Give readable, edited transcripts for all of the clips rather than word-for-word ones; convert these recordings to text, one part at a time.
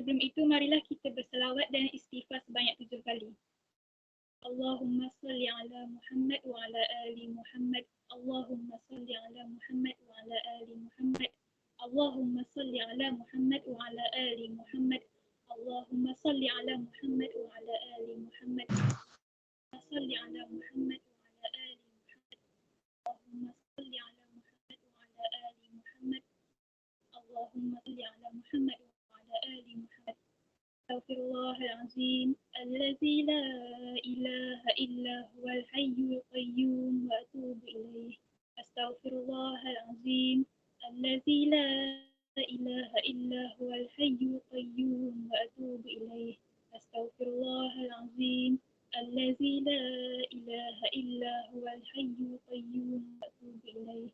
Sebelum itu, marilah kita berselawat dan istighfar sebanyak 7 kali. Allahumma salli ala Muhammad wa ala ali Muhammad. Allahumma salli ala Muhammad wa ala ali Muhammad. Allahumma salli ala Muhammad wa ala ali Muhammad. Allahumma salli ala Muhammad wa ala ali Muhammad. Salli ala Muhammad wa ala ali Muhammad. Allahumma salli ala Muhammad wa ala ali Muhammad. Allahumma salli ala Muhammad wa ala ali Muhammad. Astaghfirullahalazim allazi la ilaha illa huwal hayyul qayyum wa atubu ilaih. Astaghfirullahalazim allazi la ilaha illa huwal hayyul qayyum wa atubu ilaih. Astaghfirullahalazim allazi la ilaha illa huwal hayyul qayyum wa atubu ilaih.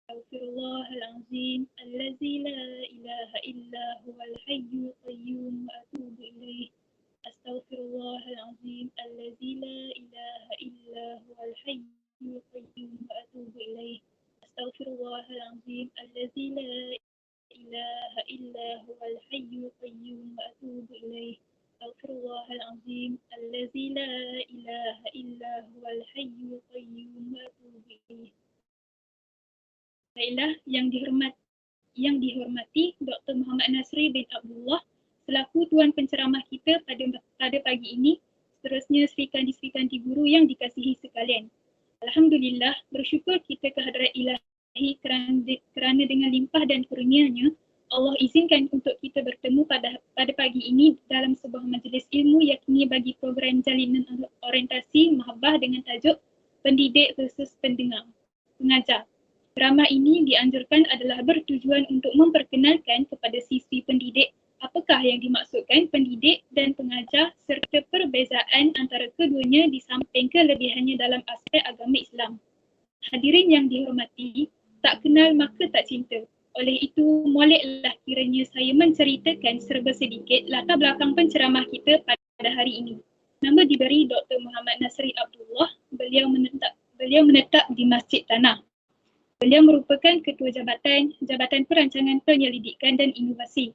Astaghfirullahalazim allazi la ilaha illa huwal hayyul qayyum wa atubu ilaih. Astaghfirullahalazim allazi la ilaha illa huwal hayyul qayyum wa atubu ilaih. Astaghfirullahalazim allazi la ilaha illa huwal hayyul qayyum wa atubu ilaih. Astaghfirullahalazim allazi la ilaha illa huwal hayyul qayyum wa atubu ilaih. Baiklah, yang dihormati Dr. Muhammad Nasri bin Abdullah selaku tuan penceramah kita pada pagi ini. Seterusnya Sri-Kandi guru yang dikasihi sekalian. Alhamdulillah, bersyukur kita kehadrat Ilahi kerana dengan limpah dan kurnianya Allah izinkan untuk kita bertemu pada pagi ini dalam sebuah majlis ilmu yakni bagi program jalinan orientasi Mahabbah dengan tajuk Pendidik versus Pengajar. Drama ini dianjurkan adalah bertujuan untuk memperkenalkan kepada sisi pendidik apakah yang dimaksudkan pendidik dan pengajar serta perbezaan antara keduanya di samping kelebihannya dalam aspek agama Islam. Hadirin yang dihormati, tak kenal maka tak cinta. Oleh itu, moleklah kiranya saya menceritakan serba sedikit latar belakang penceramah kita pada hari ini. Nama diberi Dr. Muhammad Nasri Abdullah. Beliau menetap di Masjid Tanah. Beliau merupakan Ketua Jabatan Perancangan Penyelidikan dan Inovasi.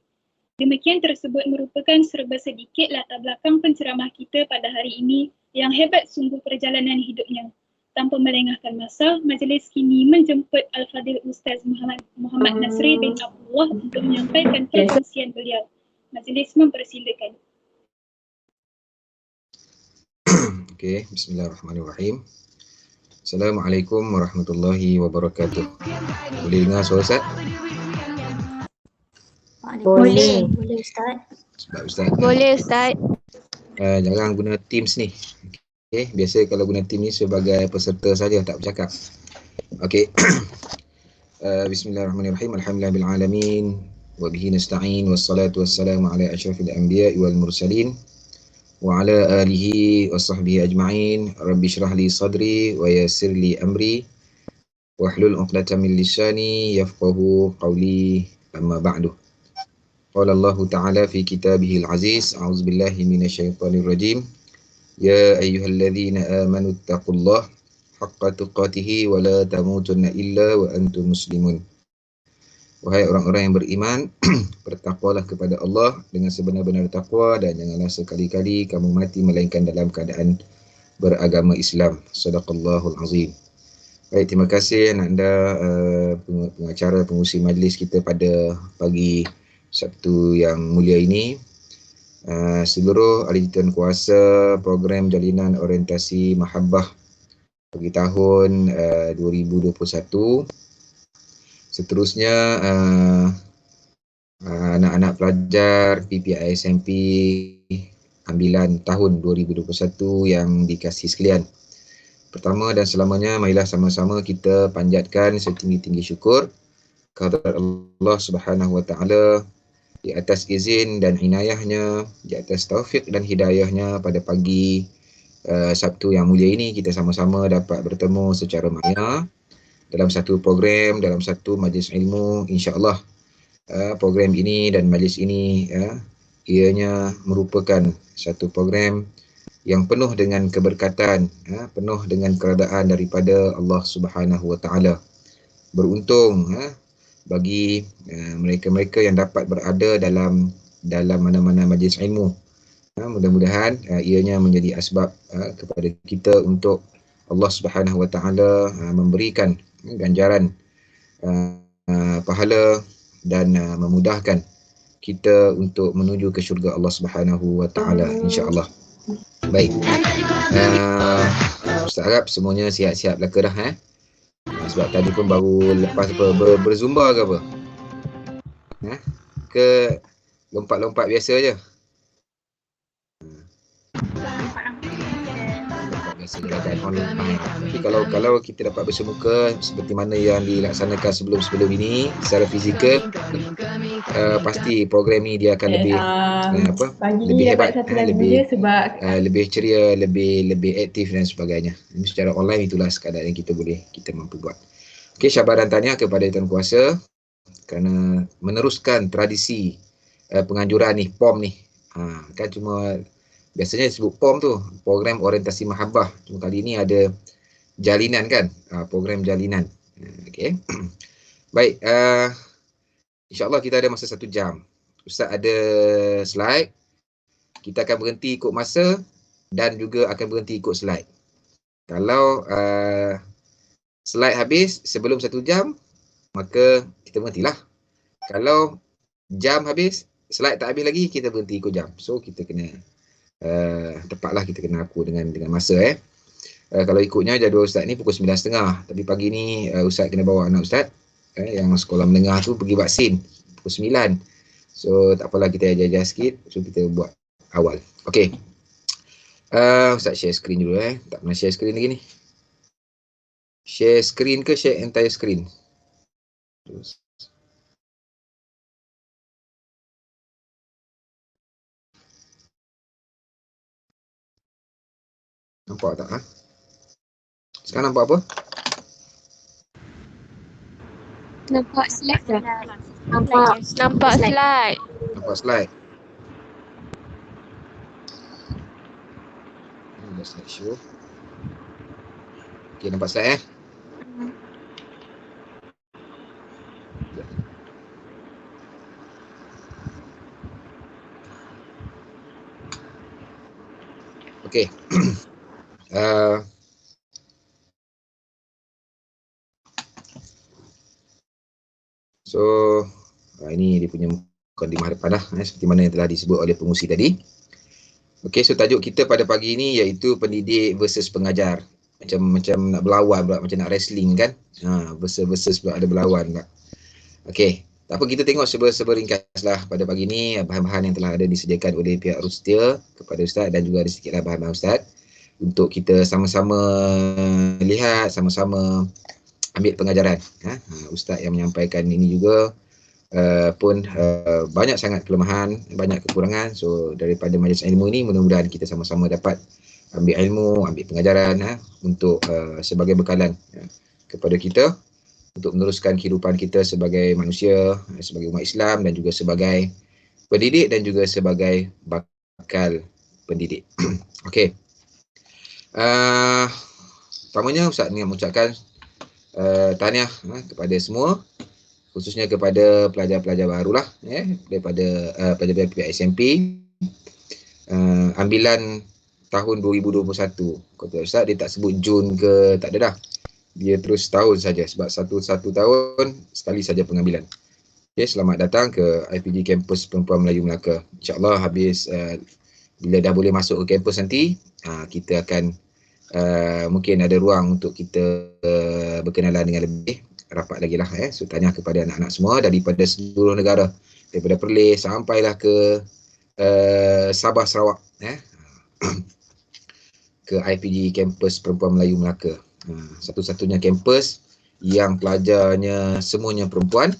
Demikian tersebut merupakan serba sedikit latar belakang penceramah kita pada hari ini yang hebat sungguh perjalanan hidupnya. Tanpa melengahkan masa, majlis kini menjemput Al-Fadil Ustaz Muhammad Nasri bin Abdullah untuk menyampaikan perkongsian beliau. Majlis mempersilakan. Okey, bismillahirrahmanirrahim. Assalamualaikum warahmatullahi wabarakatuh. Boleh dengar suara Ustaz? Boleh Ustaz. Sebab Ustaz Boleh Ustaz. Jarang guna Teams ni. Okey, biasa kalau guna Teams ni sebagai peserta saja, tak bercakap. Okey. Bismillahirrahmanirrahim. Alhamdulillahil alamin wa bihi nasta'in wassalatu wassalamu ala asyrafil anbiya'i wal mursalin wa ala alihi wa sahbihi ajma'in. Rabbi shrah li sadri wa yassir li amri wahlul 'uqdatam min lisani yafqahu qawli, amma ba'du. Qala Allah Ta'ala fi kitabihil aziz, a'udzu billahi minasyaitonir rajim. Ya ayyuhalladzina amanu taqullaha haqqa tuqatih wa la tamutunna illa wa antum muslimun. Wahai orang-orang yang beriman, bertakwalah kepada Allah dengan sebenar-benar takwa dan janganlah sekali-kali kamu mati melainkan dalam keadaan beragama Islam. Sadaqallahul azim. Baik, terima kasih anda pengacara, pengurusi majlis kita pada pagi Sabtu yang mulia ini. Seluruh ahli tuan kuasa program jalinan orientasi Mahabbah bagi tahun 2021. Seterusnya anak-anak pelajar PPI SMP ambilan tahun 2021 yang dikasihi sekalian. Pertama dan selamanya, marilah sama-sama kita panjatkan setinggi-tinggi syukur kehadrat Allah Subhanahu Wa Taala di atas izin dan inayahnya, di atas taufik dan hidayahnya pada pagi Sabtu yang mulia ini kita sama-sama dapat bertemu secara maya dalam satu program, dalam satu majlis ilmu. InsyaAllah program ini dan majlis ini ianya merupakan satu program yang penuh dengan keberkatan, penuh dengan keredaan daripada Allah Subhanahu Wa Taala. Beruntung bagi mereka-mereka yang dapat berada dalam dalam mana-mana majlis ilmu. Mudah-mudahan ianya menjadi asbab kepada kita untuk Allah Subhanahu Wa Taala memberikan ganjaran pahala dan memudahkan kita untuk menuju ke syurga Allah Subhanahu Wa Taala, insya-Allah. Baik. Ustaz harap semuanya siap-siap belaka dah sebab tadi pun baru lepas berzumba ke apa? Ke lompat-lompat biasa je? Silakan online. Tapi kalau kita dapat bersemuka seperti mana yang dilaksanakan sebelum ini secara fizikal, pasti program ni dia akan lebih lebih hebat, lebih ceria, lebih aktif dan sebagainya. Ini secara online itulah sekadar yang kita mampu buat. Okey, syabas dan tahniah kepada Tuan Kuasa kerana meneruskan tradisi penganjuran ni, POM ni. Kan cuma biasanya disebut POM tu, program orientasi mahabbah. Cuma kali ni ada jalinan kan, program jalinan. Okey. Baik, insya-Allah kita ada masa 1 jam. Ustaz ada slide. Kita akan berhenti ikut masa dan juga akan berhenti ikut slide. Kalau slide habis sebelum 1 jam, maka kita berhentilah. Kalau jam habis, slide tak habis lagi, kita berhenti ikut jam. So kita kena tepatlah, kita kena aku dengan masa. Kalau ikutnya jadual Ustaz ni pukul 9.30, tapi pagi ni Ustaz kena bawa anak Ustaz yang sekolah menengah tu pergi vaksin pukul 9. So tak apalah, kita ajar sikit, so kita buat awal. Okey. Ustaz share screen dulu tak pernah share screen lagi ni. Share screen ke share entire screen? Terus. Nampak tak? Sekarang nampak apa? Nampak slide dah. Nampak slide. Nampak slide. Slide show. Okey, nampak slide Okey. So ini dia punya mukadimah depan dah, seperti mana yang telah disebut oleh pengusi tadi. Okey, so tajuk kita pada pagi ini iaitu pendidik versus pengajar. Macam nak berlawan pula, macam nak wrestling kan. Versus pula ada berlawan pula. Okey, tak apa, kita tengok seberingkaslah pada pagi ini bahan-bahan yang telah ada disediakan oleh pihak Rustia kepada Ustaz, dan juga ada sedikitlah bahan-bahan Ustaz untuk kita sama-sama lihat, sama-sama ambil pengajaran. Ustaz yang menyampaikan ini juga pun banyak sangat kelemahan, banyak kekurangan. So daripada majlis ilmu ini mudah-mudahan kita sama-sama dapat ambil ilmu, ambil pengajaran untuk sebagai bekalan kepada kita untuk meneruskan kehidupan kita sebagai manusia, sebagai umat Islam, dan juga sebagai pendidik dan juga sebagai bakal pendidik. Okey. Pertamanya Ustaz ingin mengucapkan tahniah kepada semua, khususnya kepada pelajar-pelajar barulah daripada pelajar pihak SMP ambilan tahun 2021. Kata Ustaz dia tak sebut Jun ke, tak ada dah. Dia terus tahun saja, sebab satu tahun sekali saja pengambilan. Okay, selamat datang ke IPG Kampus Perempuan Melayu Melaka. InsyaAllah habis bila dah boleh masuk ke kampus nanti, kita akan mungkin ada ruang untuk kita berkenalan dengan lebih rapat lagi lah. So tanya kepada anak-anak semua daripada seluruh negara, daripada Perlis sampailah ke Sabah, Sarawak, ke IPG Kampus Perempuan Melayu Melaka. Satu-satunya kampus yang pelajarnya semuanya perempuan,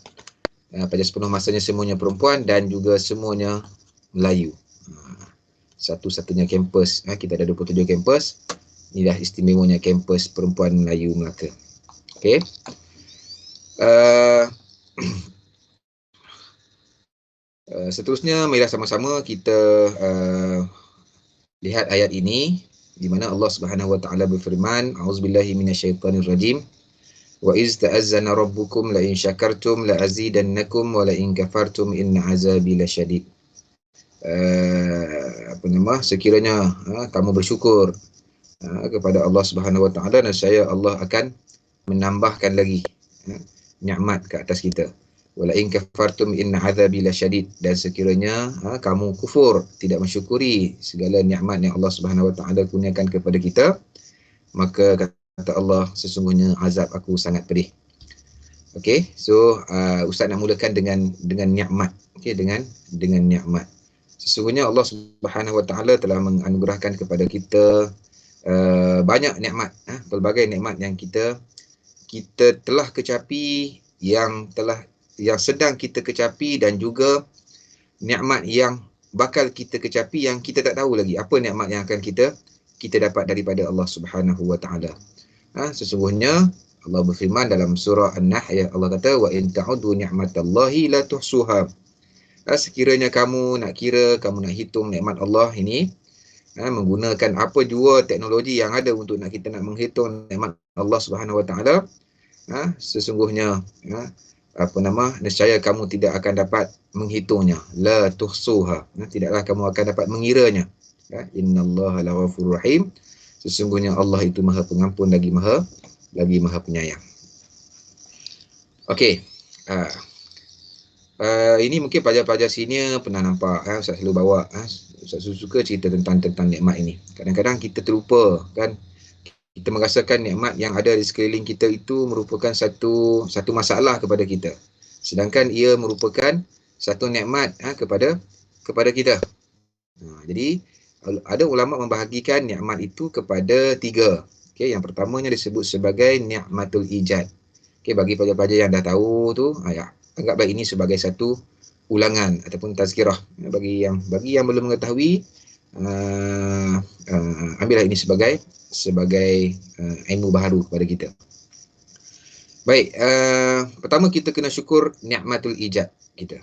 pelajar sepenuh masanya semuanya perempuan dan juga semuanya Melayu. Satu-satunya kampus, kita ada 27 kampus. Inilah istimewanya kampus Perempuan Melayu Melaka. Okey. Seterusnya marilah sama-sama kita lihat ayat ini di mana Allah Subhanahu wa taala berfirman, a'udzubillahi minasyaitonirrajim. Wa iz ta'azzana rabbukum la in syakartum la azidannakum wa la in kafartum inna azabi lasyadid. sekiranya kamu bersyukur kepada Allah Subhanahu Wa Taala, nescaya Allah akan menambahkan lagi nikmat ke atas kita. Wala in kafartum inna azabi lasyadid, dan sekiranya kamu kufur, tidak mensyukuri segala nikmat yang Allah Subhanahu Wa Taala kurniakan kepada kita, maka kata Allah, sesungguhnya azab aku sangat pedih. Okey, so ustaz nak mulakan dengan nikmat. Okey, dengan nikmat. Sesungguhnya Allah Subhanahu Wa Taala telah menganugerahkan kepada kita banyak nikmat, pelbagai nikmat yang kita telah kecapi, yang sedang kita kecapi, dan juga nikmat yang bakal kita kecapi yang kita tak tahu lagi apa nikmat yang akan kita dapat daripada Allah Subhanahu Wa Taala. Sesungguhnya Allah berfirman dalam surah An-Nahl, Allah kata, wa in ta'udu ni'matallahi la tuhsuha. Sekiranya kamu nak kira, kamu nak hitung nikmat Allah ini, menggunakan apa jua teknologi yang ada untuk kita nak menghitung nikmat Allah Subhanahu Wa Taala, sesungguhnya nescaya kamu tidak akan dapat menghitungnya. La tuhsuha, tidaklah kamu akan dapat mengiranya. Innallaha laghafurur rahim, sesungguhnya Allah itu Maha Pengampun lagi Maha Penyayang. Okey, ini mungkin pelajar-pelajar senior pernah nampak, Ustaz selalu bawa, Ustaz suka cerita tentang nikmat ini. Kadang-kadang kita terlupa, kan, kita merasakan nikmat yang ada di sekeliling kita itu merupakan satu masalah kepada kita, sedangkan ia merupakan satu nikmat kepada kita. Jadi ada ulama membahagikan nikmat itu kepada 3. Okey, yang pertamanya disebut sebagai nikmatul ijad. Okey, bagi pelajar-pelajar yang dah tahu tu, anggaplah ini sebagai satu ulangan ataupun tazkirah. Bagi yang belum mengetahui, ambillah ini sebagai ilmu baharu kepada kita. Baik, pertama kita kena syukur nikmatul ijad kita.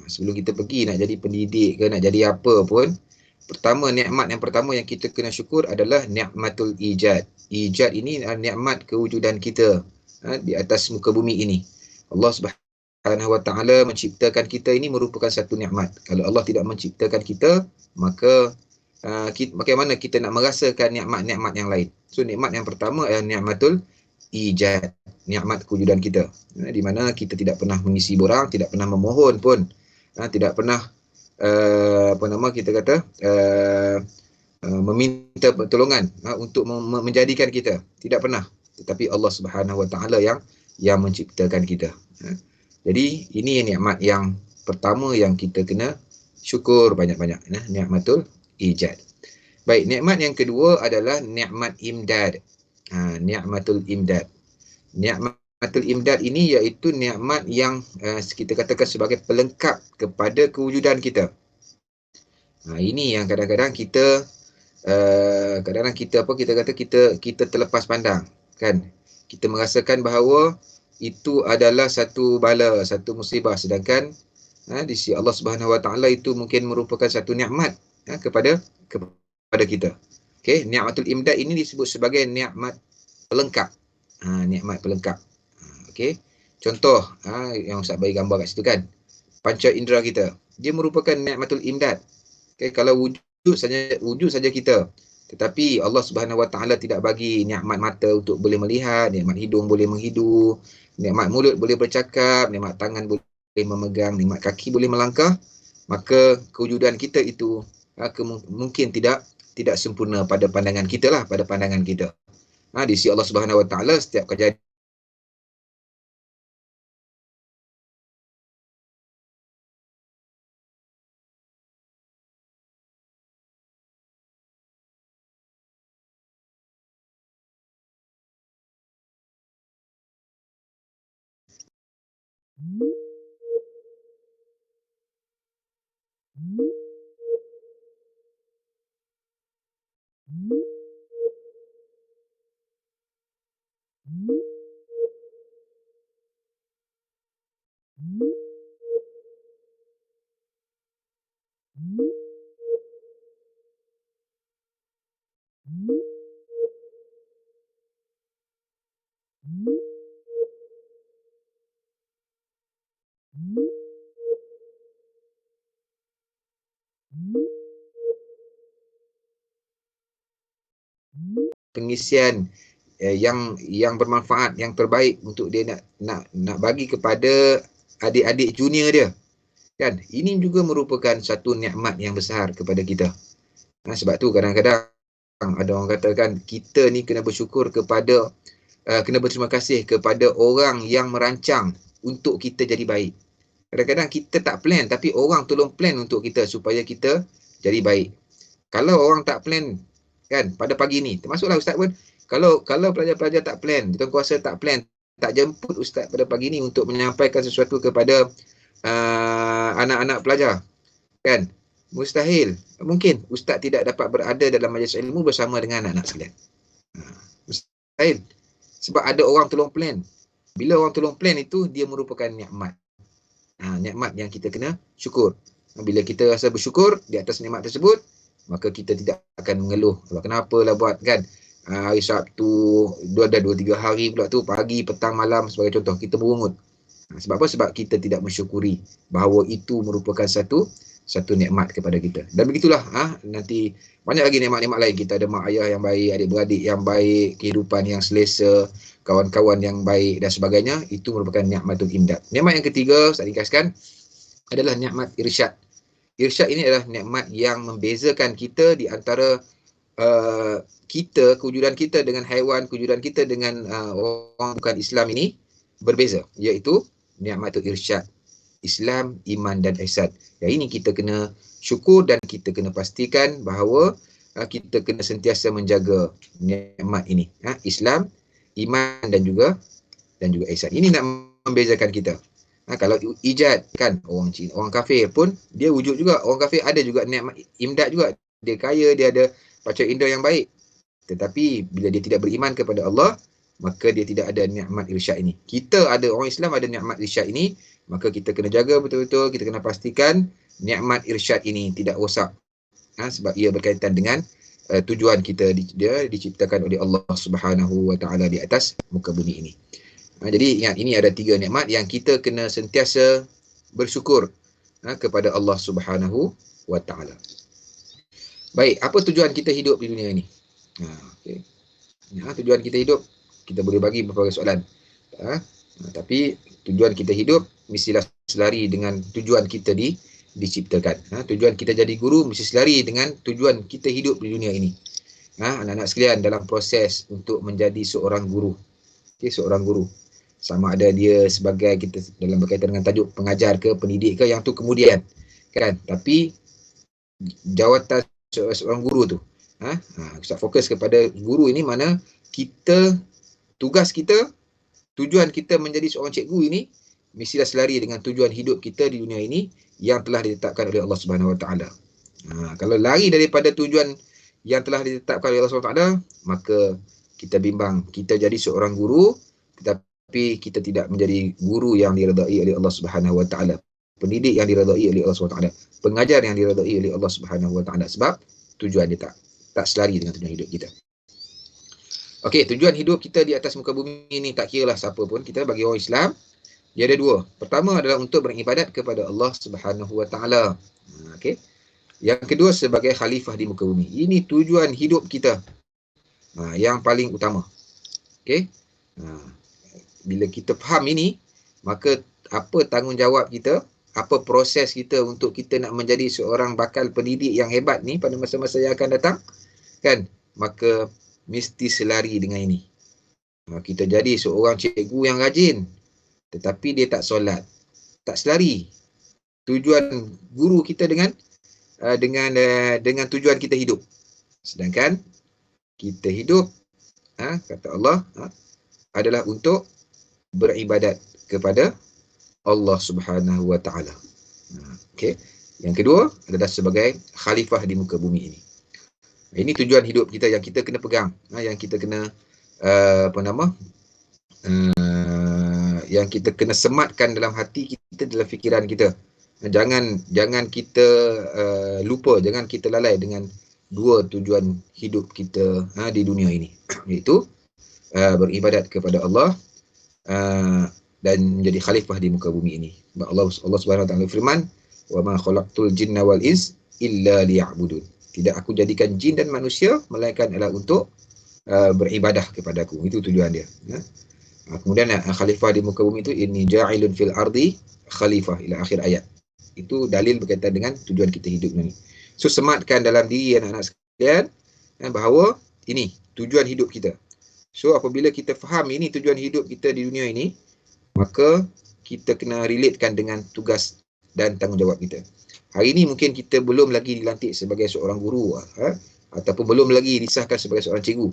Sebelum kita pergi nak jadi pendidik ke nak jadi apa pun, nikmat yang pertama yang kita kena syukur adalah nikmatul ijad. Ijad ini adalah nikmat kewujudan kita di atas muka bumi ini. Allah Subhanahu Wa Taala menciptakan kita ini merupakan satu nikmat. Kalau Allah tidak menciptakan kita, maka bagaimana kita nak merasakan nikmat-nikmat yang lain? So nikmat yang pertama adalah nikmatul ijad, nikmat kewujudan kita, di mana kita tidak pernah mengisi borang, tidak pernah memohon pun, tidak pernah meminta pertolongan untuk menjadikan kita, tidak pernah. Tetapi Allah Subhanahu Wa Taala yang menciptakan kita. Jadi ini nikmat yang pertama yang kita kena syukur banyak-banyak, nikmatul ijad. Baik, nikmat yang kedua adalah nikmat imdad. Nikmatul imdad. Nikmatul imdad ini iaitu nikmat yang kita katakan sebagai pelengkap kepada kewujudan kita. Ini yang kadang-kadang kita kita terlepas pandang, kan? Kita merasakan bahawa itu adalah satu bala, satu musibah, sedangkan di sisi Allah Subhanahu Wa Taala itu mungkin merupakan satu nikmat kepada kita. Okey, nikmatul imdad ini disebut sebagai nikmat pelengkap. Nikmat pelengkap. Okey. Contoh yang Ustaz bagi gambar kat situ, kan. Panca indera kita, dia merupakan nikmatul imdad. Okey, kalau wujud saja kita. Tetapi Allah Subhanahu Wa Taala tidak bagi nikmat mata untuk boleh melihat, nikmat hidung boleh menghidu, nikmat mulut boleh bercakap, nikmat tangan boleh memegang, nikmat kaki boleh melangkah, maka kewujudan kita itu mungkin tidak sempurna pada pandangan kita lah, pada pandangan kita. Di sisi Allah Subhanahu Wa Taala, setiap kejadian pengisian yang bermanfaat, yang terbaik untuk dia nak bagi kepada adik-adik junior dia. Kan? Ini juga merupakan satu nikmat yang besar kepada kita. Sebab tu kadang-kadang ada orang katakan kita ni kena bersyukur kepada kena berterima kasih kepada orang yang merancang untuk kita jadi baik. Kadang-kadang kita tak plan tapi orang tolong plan untuk kita supaya kita jadi baik. Kalau orang tak plan kan pada pagi ni, termasuklah ustaz pun, kalau pelajar-pelajar tak plan, tuan kuasa tak plan, tak jemput ustaz pada pagi ni untuk menyampaikan sesuatu kepada anak-anak pelajar, kan? Mustahil. Mungkin ustaz tidak dapat berada dalam majlis ilmu bersama dengan anak-anak sekalian. Mustahil. Sebab ada orang tolong plan. Bila orang tolong plan itu, dia merupakan nikmat. Nikmat yang kita kena syukur. Bila kita rasa bersyukur di atas nikmat tersebut, maka kita tidak akan mengeluh. Kenapa lah buat, kan? Hari Sabtu, ada 2-3 hari pula tu, pagi, petang, malam sebagai contoh, kita berungut. Sebab apa? Sebab kita tidak mensyukuri bahawa itu merupakan satu nikmat kepada kita. Dan begitulah, nanti banyak lagi nikmat-nikmat lain. Kita ada mak ayah yang baik, adik-beradik yang baik, kehidupan yang selesa, kawan-kawan yang baik dan sebagainya. Itu merupakan nikmatul imdad. Nikmat yang ketiga, saya ringkaskan, adalah nikmat irsyad. Irsyad ini adalah nikmat yang membezakan kita di antara kewujudan kita dengan haiwan, kewujudan kita dengan orang bukan Islam ini berbeza, iaitu nikmatul irsyad. Islam, iman dan ihsan. Yang ini kita kena syukur dan kita kena pastikan bahawa kita kena sentiasa menjaga nikmat ini. Islam, iman dan juga ihsan. Ini nak membezakan kita. Kalau ijad, kan, orang kafir pun dia wujud juga. Orang kafir ada juga nikmat imdad juga. Dia kaya, dia ada panca indera yang baik. Tetapi bila dia tidak beriman kepada Allah, maka dia tidak ada nikmat irsyad ini. Kita ada, orang Islam ada nikmat irsyad ini, maka kita kena jaga betul-betul, kita kena pastikan nikmat irsyad ini tidak rosak. Sebab ia berkaitan dengan tujuan kita, dia diciptakan oleh Allah Subhanahu Wa Taala di atas muka bumi ini. Jadi ingat, ini ada 3 nikmat yang kita kena sentiasa bersyukur kepada Allah Subhanahu Wa Taala. Baik, apa tujuan kita hidup di dunia ini? Okay. Tujuan kita hidup, kita boleh bagi beberapa soalan. Tapi tujuan kita hidup mestilah selari dengan tujuan kita diciptakan. Tujuan kita jadi guru mesti selari dengan tujuan kita hidup di dunia ini. Anak-anak sekalian, dalam proses untuk menjadi seorang guru, seorang guru, sama ada dia sebagai, kita dalam berkaitan dengan tajuk pengajar ke, pendidik ke, yang tu kemudian, kan? Tapi jawatan seorang guru tu, kita fokus kepada guru ini, mana kita, tugas kita, tujuan kita menjadi seorang cikgu ini mestilah selari dengan tujuan hidup kita di dunia ini yang telah ditetapkan oleh Allah Subhanahu Wa Taala. Kalau lari daripada tujuan yang telah ditetapkan oleh Allah Subhanahu Wa Taala, maka kita bimbang. Kita jadi seorang guru tetapi kita tidak menjadi guru yang diredai oleh Allah Subhanahu Wa Taala, pendidik yang diredai oleh Allah Subhanahu Wa Taala, pengajar yang diredai oleh Allah Subhanahu Wa Taala, sebab tujuan dia tak selari dengan tujuan hidup kita. Okey, tujuan hidup kita di atas muka bumi ini, tak kiralah siapa pun, kita bagi orang Islam, dia ada 2. Pertama adalah untuk beribadat kepada Allah Subhanahu Wa Taala. Okey. Yang kedua, sebagai khalifah di muka bumi. Ini tujuan hidup kita yang paling utama. Okey. Bila kita faham ini, maka apa tanggungjawab kita, apa proses kita untuk kita nak menjadi seorang bakal pendidik yang hebat ni pada masa-masa yang akan datang, kan? Maka mesti selari dengan ini. Kita jadi seorang cikgu yang rajin, tetapi dia tak solat, tak selari. Tujuan guru kita dengan tujuan kita hidup. Sedangkan kita hidup, kata Allah, adalah untuk beribadat kepada Allah Subhanahu Wa Taala. Okey. Yang kedua adalah sebagai khalifah di muka bumi ini. Ini tujuan hidup kita yang kita kena pegang, yang kita kena yang kita kena sematkan dalam hati kita, dalam fikiran kita. Jangan kita lupa, jangan kita lalai dengan 2 tujuan hidup kita di dunia ini, iaitu beribadat kepada Allah dan menjadi khalifah di muka bumi ini. Allah Subhanahu Wa Taala firman, "Wa ma khalaqtul jinna wal ins illa liya'budun." Tidak aku jadikan jin dan manusia melainkan adalah untuk beribadah kepadaku. Itu tujuan dia. Kemudian khalifah di muka bumi itu inni ja'ilun fil ardi khalifah ila akhir ayat. Itu dalil berkaitan dengan tujuan kita hidup ni. So sematkan dalam diri anak-anak sekalian bahawa ini tujuan hidup kita. So apabila kita faham ini tujuan hidup kita di dunia ini, maka kita kena relatekan dengan tugas dan tanggungjawab kita. Hari ini mungkin kita belum lagi dilantik sebagai seorang guru ataupun belum lagi disahkan sebagai seorang cikgu.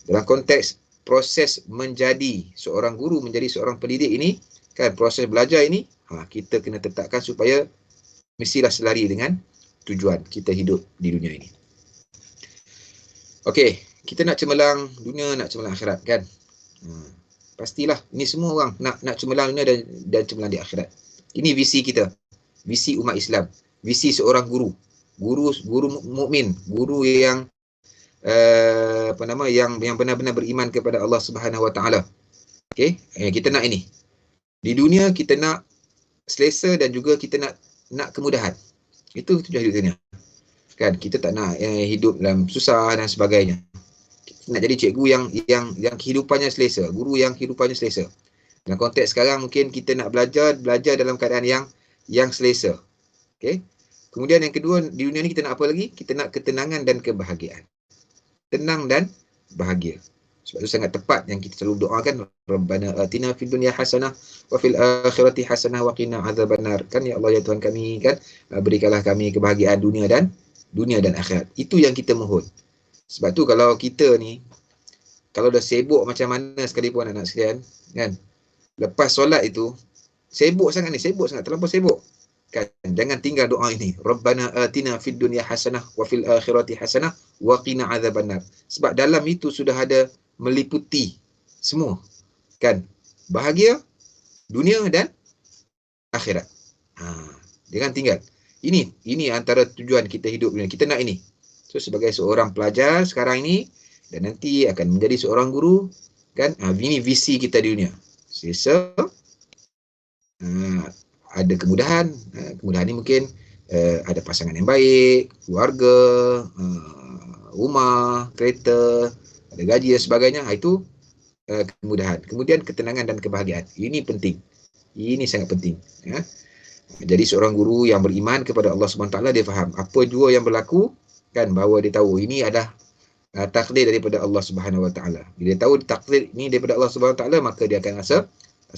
Dalam konteks proses menjadi seorang guru, menjadi seorang pendidik ini, kan proses belajar ini, kita kena tetapkan supaya mestilah selari dengan tujuan kita hidup di dunia ini. Okey, kita nak cemerlang dunia, nak cemerlang akhirat, kan? Pastilah, ini semua orang nak cemerlang dunia dan cemerlang di akhirat. Ini visi kita, visi umat Islam, visi seorang guru mukmin, guru yang yang benar-benar beriman kepada Allah Subhanahu Wa Taala. Okey, kita nak ini. Di dunia kita nak selesa dan juga kita nak kemudahan. Itu tujuan hidup dunia. Kan, kita tak nak hidup dalam susah dan sebagainya. Kita nak jadi cikgu yang kehidupannya selesa, guru yang kehidupannya selesa. Dalam konteks sekarang mungkin kita nak belajar dalam keadaan yang selesa. Okey. Kemudian yang kedua, di dunia ni kita nak apa lagi? Kita nak ketenangan dan kebahagiaan. Tenang dan bahagia. Sebab itu sangat tepat yang kita selalu doakan, Rabbana atina fid dunya hasanah wa fil akhirati hasanah wa qina adzabannar. Kan ya Allah ya Tuhan kami, kan, berikanlah kami kebahagiaan dunia dan akhirat. Itu yang kita mohon. Sebab tu kalau kita ni, kalau dah sibuk macam mana sekalipun anak sekalian, kan, lepas solat itu sibuk sangat, terlampau sibuk, kan, jangan tinggal doa ini, Rabbana atina fid dunya hasanah wa fil akhirati hasanah wa qina adzabannar. Sebab dalam itu sudah ada meliputi semua, kan, bahagia dunia dan akhirat. Jangan tinggal. Ini antara tujuan kita hidup dunia. Kita nak ini. So sebagai seorang pelajar sekarang ini dan nanti akan menjadi seorang guru, kan, ini visi kita di dunia. Selesa, ada kemudahan. Kemudahan ni mungkin ada pasangan yang baik, keluarga, rumah, kereta, ada gaji dan sebagainya. Itu kemudahan. Kemudian ketenangan dan kebahagiaan. Ini penting. Ini sangat penting. Jadi seorang guru yang beriman kepada Allah SWT, dia faham apa jua yang berlaku, kan, bahawa dia tahu ini adalah takdir daripada Allah Subhanahu Wa Taala. Bila dia tahu takdir ini daripada Allah Subhanahu Wa Taala, maka dia akan rasa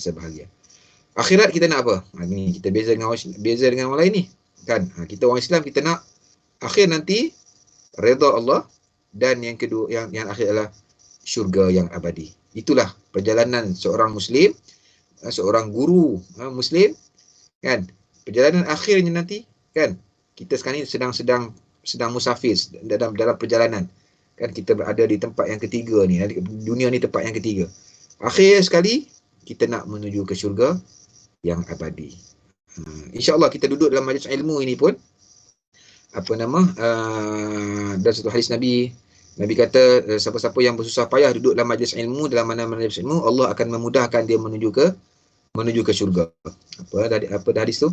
bahagia. Akhirat kita nak apa? Ini kita beza dengan orang lain ni, kan. Kita orang Islam, kita nak akhir nanti redha Allah, dan yang kedua yang akhir adalah syurga yang abadi. Itulah perjalanan seorang muslim, seorang guru muslim, kan. Perjalanan akhirnya nanti, kan, kita sekarang ni sedang musafir dalam perjalanan, kan, kita berada di tempat yang ketiga ni, dunia ni tempat yang ketiga. Akhir sekali kita nak menuju ke syurga yang abadi. InsyaAllah kita duduk dalam majlis ilmu ini pun, dan satu hadis Nabi kata, siapa-siapa yang bersusah payah duduk dalam majlis ilmu, dalam mana majlis ilmu, Allah akan memudahkan dia menuju ke syurga. Apa hadis tu?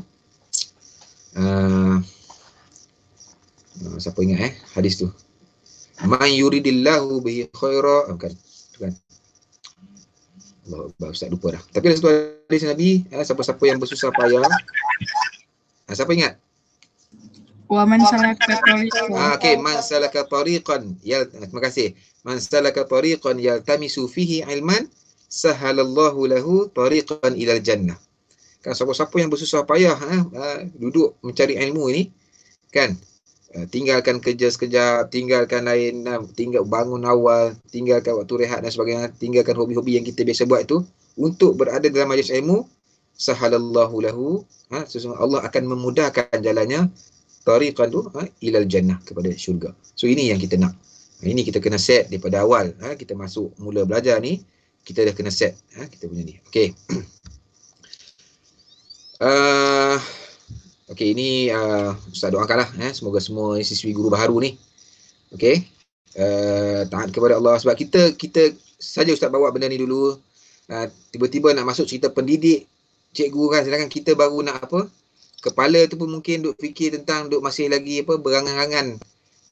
Siapa ingat hadis tu? Man yuridillahu bihi khaira, bukan. Allah, Ustaz lupa dah. Tapi ada satu hadis Nabi, siapa-siapa yang bersusah payah. Siapa ingat? Wa man salaka tariqan. Okey, man salaka tariqan. Terima kasih. Man salaka tariqan yaltamisu fihi ilman, sahalallahu lahu tariqan ilal jannah. Kan, siapa-siapa yang bersusah payah duduk mencari ilmu ini, kan, tinggalkan kerja sekejap, tinggalkan lain, tinggal bangun awal, tinggalkan waktu rehat dan sebagainya, tinggalkan hobi-hobi yang kita biasa buat itu untuk berada dalam majlis ilmu, sahalallahu lahu, sesungguhnya Allah akan memudahkan jalannya, tariqan tu ilal jannah, kepada syurga. So ini yang kita nak. Ini kita kena set daripada awal. Kita masuk mula belajar ni, kita dah kena set kita punya ni. Okey. Okey, ini Ustaz doakanlah semoga semua siswi guru baharu ni, okey, taat kepada Allah. Sebab kita saja Ustaz bawa benda ni dulu, tiba-tiba nak masuk cerita pendidik, cikgu, kan, sedangkan kita baru nak kepala tu pun mungkin duk fikir tentang, duk masih lagi berangan-angan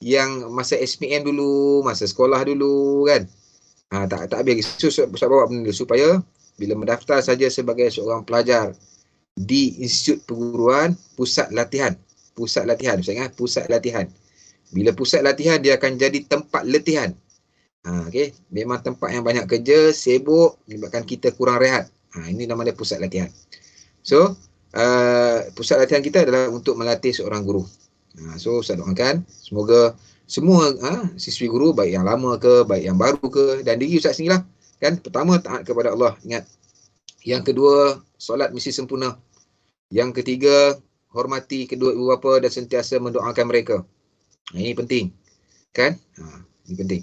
yang masa SPM dulu, masa sekolah dulu kan. Tak habis lagi. So, saya bawa benda dulu supaya bila mendaftar saja sebagai seorang pelajar di institut perguruan, pusat latihan. Pusat latihan, saya ingat pusat latihan. Bila pusat latihan, dia akan jadi tempat latihan. Okay. Memang tempat yang banyak kerja, sibuk, menyebabkan kita kurang rehat. Ini nama dia pusat latihan. So, pusat latihan kita adalah untuk melatih seorang guru. So, saya doakan semoga semua siswi guru, baik yang lama ke, baik yang baru ke, dan diri Ustaz sendiri lah. Kan, pertama, taat kepada Allah. Ingat. Yang kedua, solat mesti sempurna. Yang ketiga, hormati kedua ibu bapa dan sentiasa mendoakan mereka. Ini penting. Kan? Ini penting.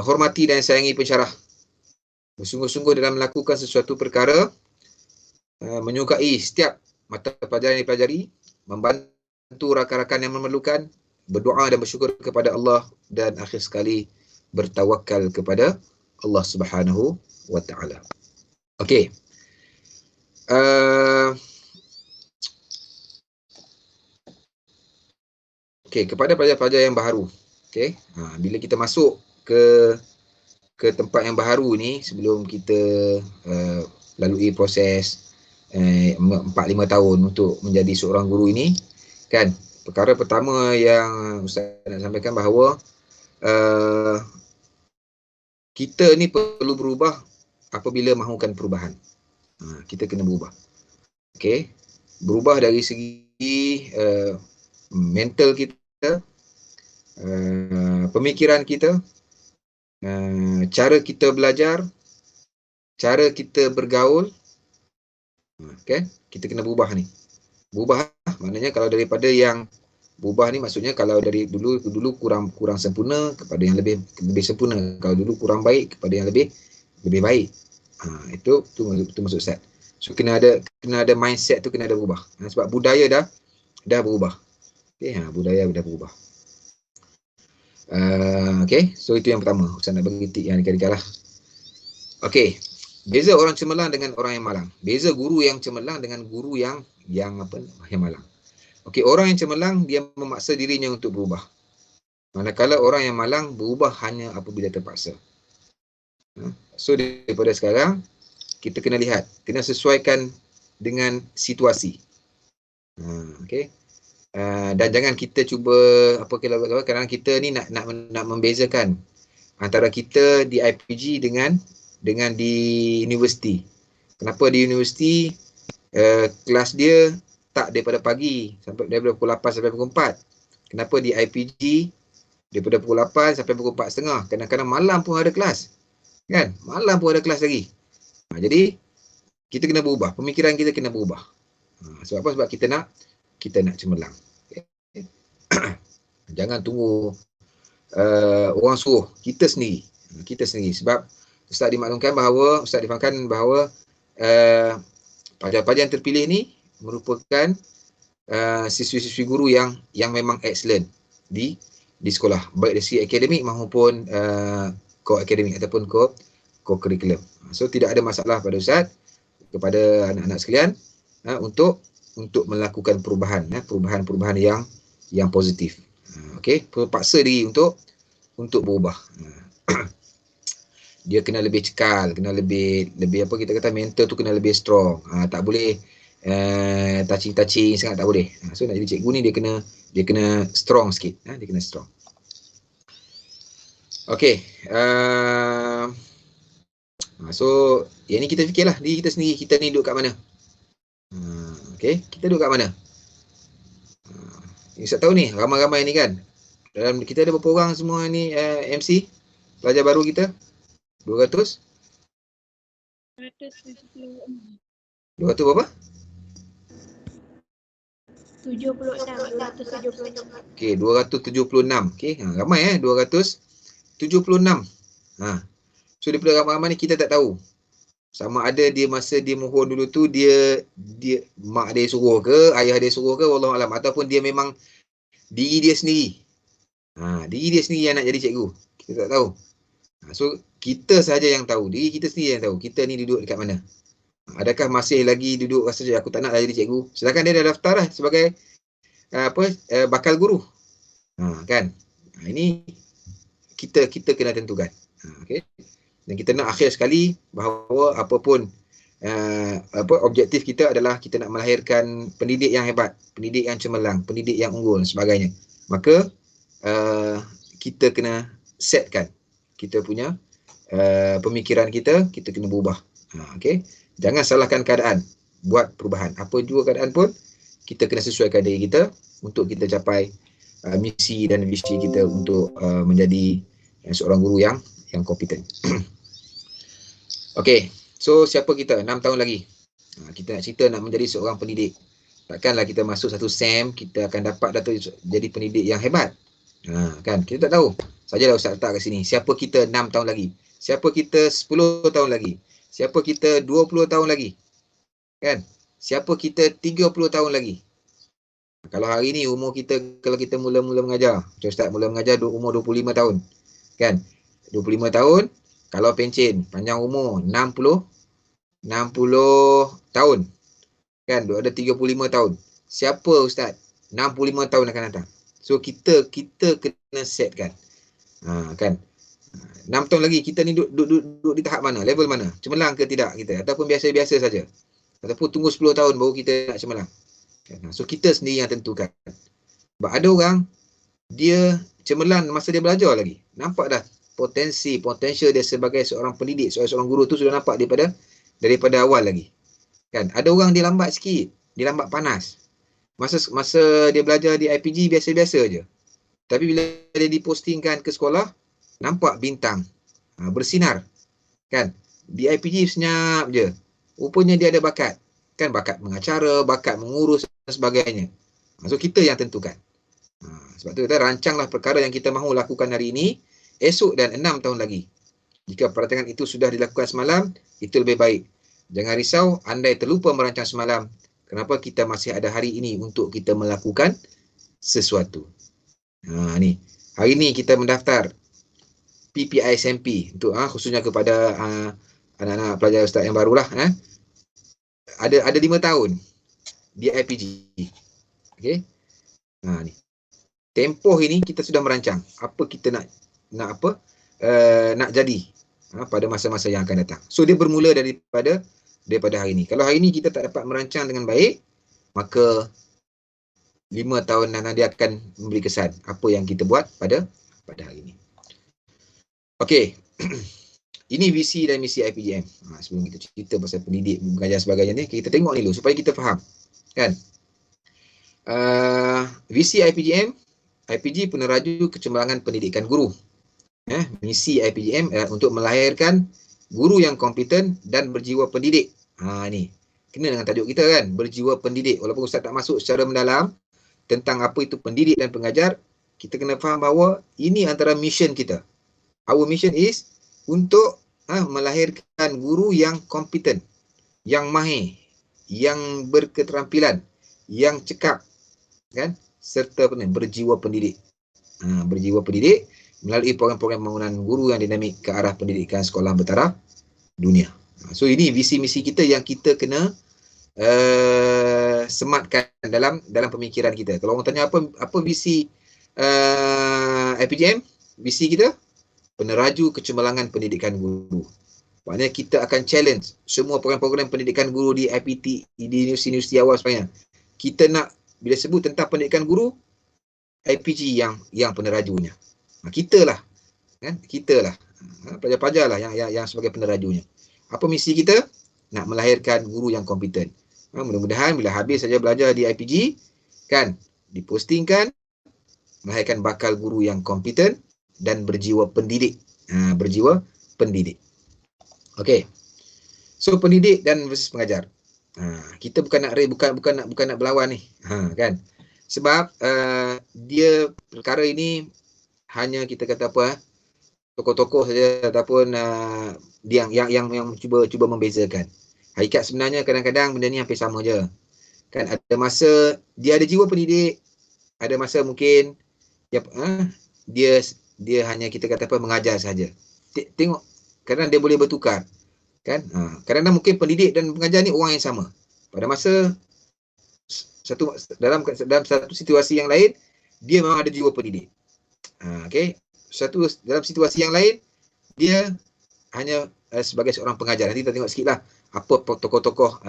Hormati dan sayangi pensyarah. Bersungguh-sungguh dalam melakukan sesuatu perkara, menyukai setiap mata pelajaran yang dipelajari, membantu rakan-rakan yang memerlukan, berdoa dan bersyukur kepada Allah, dan akhir sekali bertawakal kepada Allah Subhanahu wa taala. Okey. Okey, kepada pelajar-pelajar yang baru. Okey. Bila kita masuk ke tempat yang baru ni, sebelum kita lalui proses 4-5 tahun untuk menjadi seorang guru ini, kan, perkara pertama yang Ustaz nak sampaikan bahawa kita ni perlu berubah apabila mahukan perubahan. Kita kena berubah. Okey. Berubah dari segi mental kita, pemikiran kita, cara kita belajar, cara kita bergaul. Kan? Kita kena berubah ni. Berubah maknanya kalau daripada yang berubah ni maksudnya kalau dari dulu kurang sempurna kepada yang lebih sempurna. Kalau dulu kurang baik kepada yang lebih baik. Itu maksud Ustaz. So kena ada mindset tu kena ada berubah. Sebab budaya dah berubah. Okey, budaya dah berubah. Okey, so itu yang pertama. Ustaz nak bagi tip yang dekat-dekat lah. Okey. Beza orang cemerlang dengan orang yang malang. Beza guru yang cemerlang dengan guru yang malang. Okey, orang yang cemerlang dia memaksa dirinya untuk berubah. Manakala orang yang malang berubah hanya apabila terpaksa. So daripada sekarang kita kena lihat, kena sesuaikan dengan situasi. Okey. Dan jangan kita cuba kadang kita ni nak membezakan antara kita di IPG dengan di universiti. Kenapa di universiti kelas dia tak daripada pagi daripada pukul 8 sampai pukul 4. Kenapa di IPG daripada pukul 8 sampai pukul 4.30. Kadang-kadang malam pun ada kelas. Kan? Malam pun ada kelas lagi. Jadi kita kena berubah, pemikiran kita kena berubah. Sebab apa? Sebab kita nak cemerlang. Okay. Jangan tunggu orang suruh, kita sendiri. Sebab Ustaz dimaklumkan bahawa pelajar-pelajar yang terpilih ni merupakan siswi-siswi guru yang memang excellent di sekolah, baik dari segi akademik maupun co-akademik ataupun co-curriculum. So tidak ada masalah pada Ustaz, kepada anak-anak sekalian untuk melakukan perubahan yang positif. Okey, paksa diri untuk berubah. Dia kena lebih cekal, kena lebih kita kata mental tu kena lebih strong. Tak boleh touching sangat, tak boleh. So nak jadi cikgu ni dia kena strong sikit. Dia kena strong. Okey. So yang ni kita fikirlah diri kita sendiri, kita ni duduk kat mana. Okey, kita duduk kat mana. Ustaz tahu ni ramai-ramai ni kan. Dalam kita ada berapa orang semua ni MC pelajar baru kita? 200 berapa? 276. Okey, 276. Okey, ramai 276. So daripada ramai-ramai ni kita tak tahu sama ada dia masa dia mohon dulu tu dia mak dia suruh ke, ayah dia suruh ke, wallahu alam, ataupun dia memang diri dia sendiri. Diri dia sendiri yang nak jadi cikgu. Kita tak tahu. So kita sahaja yang tahu, diri kita sendiri yang tahu kita ni duduk dekat mana. Adakah masih lagi duduk rasa aku tak nak jadi cikgu, sedangkan dia dah daftar lah sebagai bakal guru. Kan? Ini kita kena tentukan. Okey. Dan kita nak akhir sekali bahawa apapun objektif kita adalah kita nak melahirkan pendidik yang hebat, pendidik yang cemerlang, pendidik yang unggul dan sebagainya. Maka kita kena setkan kita punya pemikiran kita kena berubah. Okey. Jangan salahkan keadaan, buat perubahan. Apa juga keadaan pun kita kena sesuaikan diri kita untuk kita capai misi dan visi kita untuk menjadi seorang guru yang kompeten. Okey, so siapa kita? 6 tahun lagi. Kita nak cerita nak menjadi seorang pendidik. Takkanlah kita masuk satu SEM, kita akan dapat jadi pendidik yang hebat. Kan? Kita tak tahu. Sajalah Ustaz letak kat sini. Siapa kita 6 tahun lagi? Siapa kita 10 tahun lagi? Siapa kita 20 tahun lagi? Kan? Siapa kita 30 tahun lagi? Kalau hari ni umur kita, kalau kita mula-mula mengajar, macam Ustaz mula mengajar umur 25 tahun. Kan? 25 tahun, kalau pencen, panjang umur 60 tahun. Kan? Ada 35 tahun. Siapa Ustaz? 65 tahun akan datang. So kita kena setkan. Kan? 6 tahun lagi kita ni duduk di tahap mana? Level mana? Cemerlang ke tidak kita? Ataupun biasa-biasa saja? Ataupun tunggu 10 tahun baru kita nak cemerlang? So kita sendiri yang tentukan. Sebab ada orang dia cemerlang masa dia belajar lagi. Nampak dah potensial dia sebagai seorang pendidik, seorang guru tu sudah nampak daripada awal lagi. Kan? Ada orang dia lambat sikit, dia lambat panas. Masa dia belajar di IPG biasa-biasa je. Tapi bila dia dipostingkan ke sekolah, nampak bintang, bersinar. Kan? Di IPG senyap je. Rupanya dia ada bakat. Kan, bakat mengacara, bakat mengurus dan sebagainya. So kita yang tentukan. Sebab tu kita rancanglah perkara yang kita mahu lakukan hari ini, esok dan 6 tahun lagi. Jika perancangan itu sudah dilakukan semalam, itu lebih baik. Jangan risau, andai terlupa merancang semalam, kenapa kita masih ada hari ini untuk kita melakukan sesuatu. Ni. Hari ini kita mendaftar PPISMP untuk khususnya kepada anak-anak pelajar ustaz yang barulah. Ada 5 tahun di IPG. Okey. Ni. Tempoh ini kita sudah merancang apa kita nak jadi pada masa-masa yang akan datang. So dia bermula daripada hari ini. Kalau hari ini kita tak dapat merancang dengan baik, maka 5 tahun nanti dia akan memberi kesan apa yang kita buat pada hari ini. Okey. Ini visi dan misi IPGM. Sebelum kita cerita pasal pendidik, mengajar sebagainya ni, kita tengok ni dulu supaya kita faham. Kan? Visi IPGM, IPG peneraju kecemerlangan pendidikan guru. Misi IPGM untuk melahirkan guru yang kompeten dan berjiwa pendidik. Ni. Kena dengan tajuk kita kan, berjiwa pendidik. Walaupun Ustaz tak masuk secara mendalam tentang apa itu pendidik dan pengajar, kita kena faham bahawa ini antara mission kita. Our mission is untuk melahirkan guru yang kompeten, yang mahir, yang berketerampilan, yang cekap, kan? Serta berjiwa pendidik. Berjiwa pendidik melalui program-program pembangunan guru yang dinamik ke arah pendidikan sekolah bertaraf dunia. So ini visi misi kita yang kita kena sematkan dalam pemikiran kita. Kalau orang tanya apa visi IPGM, visi kita peneraju kecemerlangan pendidikan guru. Maknanya kita akan challenge semua program-program pendidikan guru di IPT, di universiti awal sebagainya. Kita nak, bila sebut tentang pendidikan guru, IPG yang penerajunya. Kita lah. Kan? Kita lah. Pelajar-pelajar lah yang sebagai penerajunya. Apa misi kita? Nak melahirkan guru yang kompeten. Mudah-mudahan bila habis saja belajar di IPG, kan, dipostingkan, melahirkan bakal guru yang kompeten dan berjiwa pendidik. Berjiwa pendidik. Okey. So pendidik dan versus pengajar. Kita bukan nak berlawan ni. Kan? Sebab dia perkara ini hanya kita kata tokoh-tokoh saja ataupun yang cuba membezakan. Hakikat sebenarnya kadang-kadang benda ni hampir sama je. Kan ada masa dia ada jiwa pendidik, ada masa mungkin dia hanya kita kata mengajar saja. Tengok kadang dia boleh bertukar. Kan? Kadang-kadang mungkin pendidik dan pengajar ni orang yang sama. Pada masa dalam satu situasi yang lain, dia memang ada jiwa pendidik. Okey. Dalam situasi yang lain, dia hanya sebagai seorang pengajar. Nanti kita tengok sikitlah apa tokoh-tokoh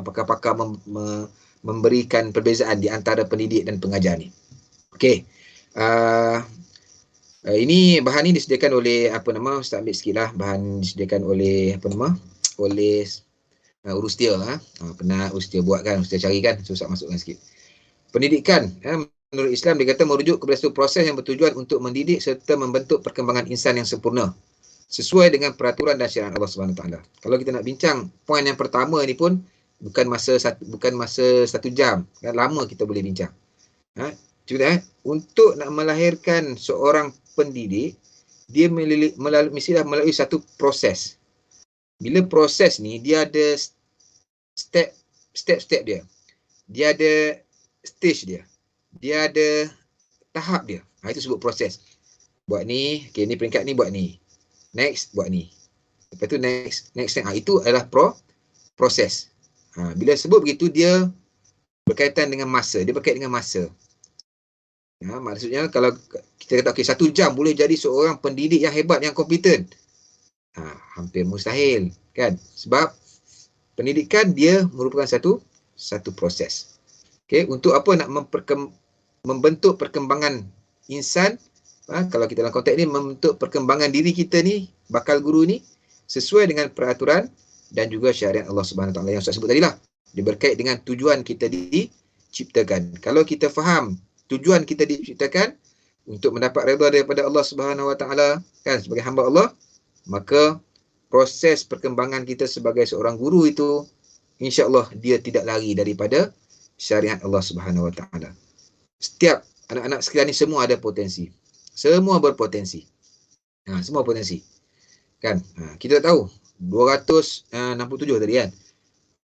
pakar-pakar memberikan perbezaan di antara pendidik dan pengajar ni. Okey. Ini bahan ni disediakan oleh Ustaz ambil sikitlah, bahan disediakan oleh oleh Urustia. Pernah Urustia buat kan, Urustia cari kan, susah masukkan sikit. Pendidikan menurut Islam dia kata merujuk kepada satu proses yang bertujuan untuk mendidik serta membentuk perkembangan insan yang sempurna sesuai dengan peraturan dan syariat Allah Subhanahu Taala. Kalau kita nak bincang poin yang pertama ni pun bukan masa 1 jam, kan lama kita boleh bincang. Untuk nak melahirkan seorang pendidik, dia mestilah melalui satu proses. Bila proses ni dia ada step dia. Dia ada stage dia. Dia ada tahap dia. Itu sebut proses. Buat ni, okey ni peringkat ni buat ni. Next buat ni. Lepas tu next. Itu adalah proses. Bila sebut begitu dia berkaitan dengan masa. Dia berkaitan dengan masa. Maksudnya kalau kita kata okey 1 jam boleh jadi seorang pendidik yang hebat, yang kompeten. Hampir mustahil, kan? Sebab pendidikan dia merupakan satu proses. Okey, untuk apa nak membentuk perkembangan insan, kalau kita dalam konteks ni membentuk perkembangan diri kita ni, bakal guru ni sesuai dengan peraturan dan juga syariat Allah Subhanahu Taala yang saya sebut tadi lah. Dia berkait dengan tujuan kita diciptakan. Kalau kita faham tujuan kita diciptakan untuk mendapat redha daripada Allah Subhanahu Wa Taala, kan, sebagai hamba Allah, maka proses perkembangan kita sebagai seorang guru itu insya-Allah dia tidak lari daripada syariat Allah Subhanahu Wa Taala. Setiap anak-anak sekalian ni semua ada potensi. Semua berpotensi. Semua potensi. Kan? Kita tahu 267 tadi kan.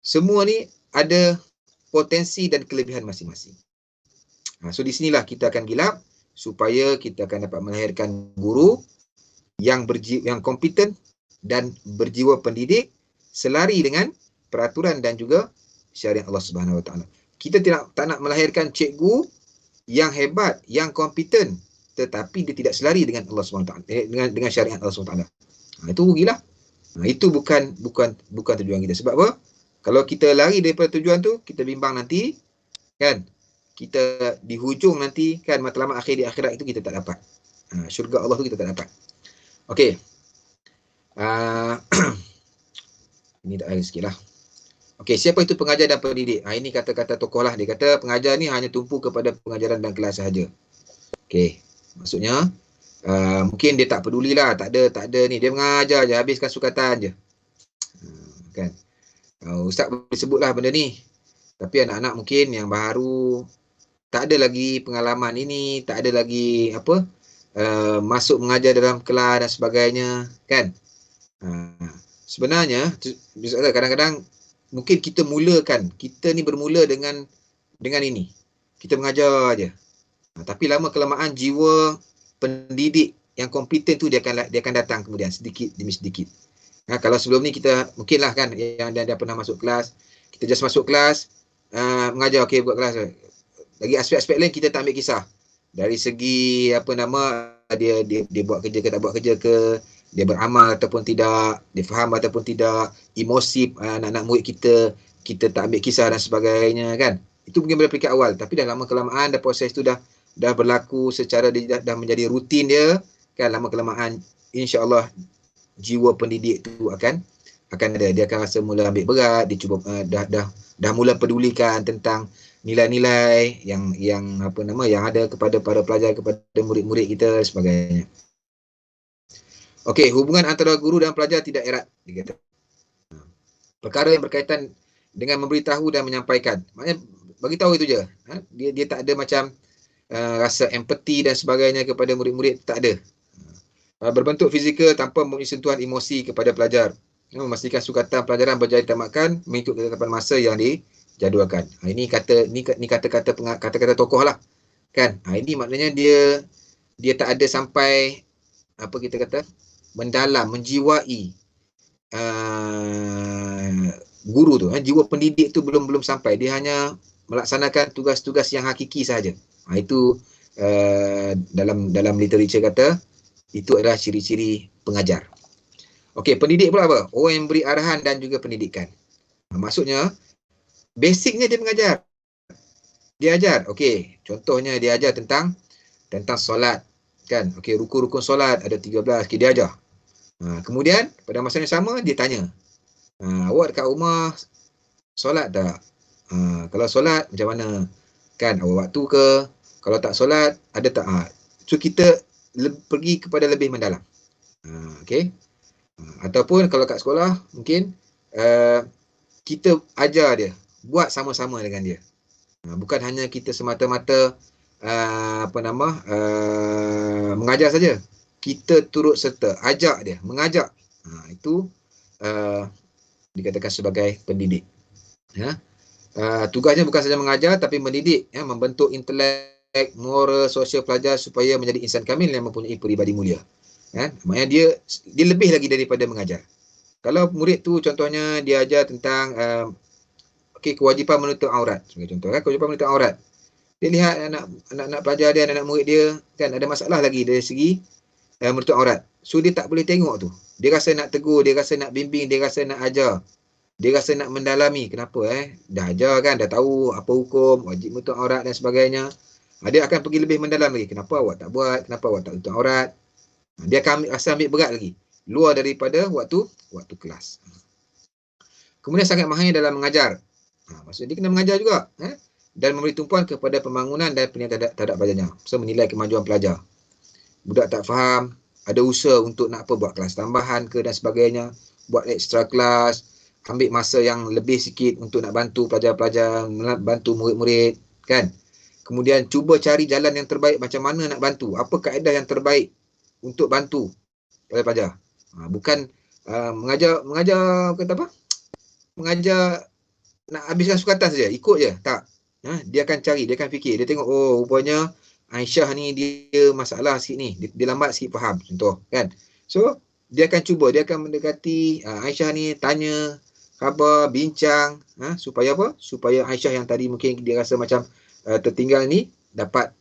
Semua ni ada potensi dan kelebihan masing-masing. So di sinilah kita akan gilap supaya kita akan dapat melahirkan guru yang kompeten dan berjiwa pendidik selari dengan peraturan dan juga syariat Allah Subhanahu Wa Taala. Kita tak nak melahirkan cikgu yang hebat, yang kompeten tetapi dia tidak selari dengan Allah Subhanahu Wa Taala, dengan syariat Allah Subhanahu Wa Taala. Itu rugilah. Itu bukan tujuan kita. Sebab apa? Kalau kita lari daripada tujuan tu, kita bimbang nanti, kan? Kita di hujung nanti, kan, matlamat akhir di akhirat itu kita tak dapat. Syurga Allah tu kita tak dapat. Okey. Ini tak ada sikit lah. Okey, siapa itu pengajar dan pendidik? Ini kata-kata tokoh lah. Dia kata pengajar ni hanya tumpu kepada pengajaran dan kelas sahaja. Okey. Maksudnya, mungkin dia tak pedulilah, tak ada ni. Dia mengajar je, habiskan sukatan je. Kan? Ustaz boleh sebutlah benda ni. Tapi anak-anak mungkin yang baru, tak ada lagi pengalaman ini, tak ada lagi masuk mengajar dalam kelas dan sebagainya, kan? Sebenarnya kadang-kadang mungkin kita ni bermula dengan ini. Kita mengajar aja. Tapi lama kelamaan jiwa pendidik yang kompeten tu dia akan datang kemudian sedikit demi sedikit. Kalau sebelum ni kita mungkinlah kan yang dia pernah masuk kelas, kita just masuk kelas, mengajar, okey buat kelas. Lagi aspek-aspek lain kita tak ambil kisah. Dari segi dia buat kerja ke tak buat kerja ke, dia beramal ataupun tidak, dia faham ataupun tidak, emosi anak-anak murid kita tak ambil kisah dan sebagainya, kan. Itu mungkin pada peringkat awal, tapi dah lama kelamaan proses tu dah berlaku secara dia dah menjadi rutin dia, kan. Lama kelamaan insya-Allah jiwa pendidik tu akan ada. Dia akan rasa mula ambil berat, dia cuba dah mula pedulikan tentang nilai-nilai yang ada kepada para pelajar, kepada murid-murid kita dan sebagainya. Okey, hubungan antara guru dan pelajar tidak erat, dia kata. Perkara yang berkaitan dengan memberitahu dan menyampaikan. Maknanya bagi tahu itu je. Dia tak ada macam rasa empati dan sebagainya kepada murid-murid, tak ada. Berbentuk fizikal tanpa mempunyai sentuhan emosi kepada pelajar. Memastikan sukatan pelajaran berjaya ditamatkan mengikut ketetapan masa yang dijadualkan. Ini kata-kata tokoh lah, kan. Ini maknanya dia tak ada sampai kita kata mendalam, menjiwai guru tu. Jiwa pendidik tu belum sampai. Dia hanya melaksanakan tugas-tugas yang hakiki sahaja. Itu dalam literature kata itu adalah ciri-ciri pengajar. Okey, pendidik pula apa? Orang yang memberi arahan dan juga pendidikan. Maksudnya basicnya dia mengajar. Dia ajar. Okey, contohnya dia ajar tentang solat kan. Okey, rukun-rukun solat ada 13. Okey, dia ajar. Kemudian pada masa yang sama dia tanya. Awak dekat rumah solat tak? Kalau solat macam mana? Kan awak waktu ke? Kalau tak solat ada tak? So kita pergi kepada lebih mendalam. Okey. Ataupun kalau kat sekolah mungkin kita ajar dia, buat sama-sama dengan dia. Bukan hanya kita semata-mata mengajar saja. Kita turut serta, ajak dia, mengajak. Itu dikatakan sebagai pendidik. Tugasnya bukan saja mengajar tapi mendidik, membentuk intelek, moral, sosial pelajar supaya menjadi insan kamil yang mempunyai peribadi mulia. Maknanya dia lebih lagi daripada mengajar. Kalau murid tu contohnya dia ajar tentang kewajipan menutup aurat. Sebagai contoh kewajipan menutup aurat. Dia lihat anak-anak pelajar dia, anak murid dia kan ada masalah lagi dari segi menutup aurat. So dia tak boleh tengok tu. Dia rasa nak tegur, dia rasa nak bimbing, dia rasa nak ajar. Dia rasa nak mendalami. Kenapa dah ajar kan, dah tahu apa hukum, wajib menutup aurat dan sebagainya. Dia akan pergi lebih mendalam lagi. Kenapa awak tak buat? Kenapa awak tak tutup aurat? Dia akan ambil berat lagi. Luar daripada waktu kelas. Kemudian sangat mahir dalam mengajar. Maksudnya dia kena mengajar juga. Dan memberi tumpuan kepada pembangunan dan penilaian terhadap pelajarnya. So menilai kemajuan pelajar. Budak tak faham, ada usaha untuk nak buat kelas tambahan ke dan sebagainya. Buat extra kelas. Ambil masa yang lebih sikit untuk nak bantu pelajar-pelajar, bantu murid-murid. Kan? Kemudian cuba cari jalan yang terbaik macam mana nak bantu. Apa kaedah yang terbaik untuk bantu pelajar. Bukan mengajar kata apa? Mengajar nak habiskan sukatan saja, ikut je. Tak. Dia akan cari, dia akan fikir, dia tengok rupanya Aisyah ni dia masalah sikit ni, dia lambat sikit faham, contoh kan. So dia akan cuba, dia akan mendekati Aisyah ni, tanya khabar, bincang supaya apa? Supaya Aisyah yang tadi mungkin dia rasa macam tertinggal ni dapat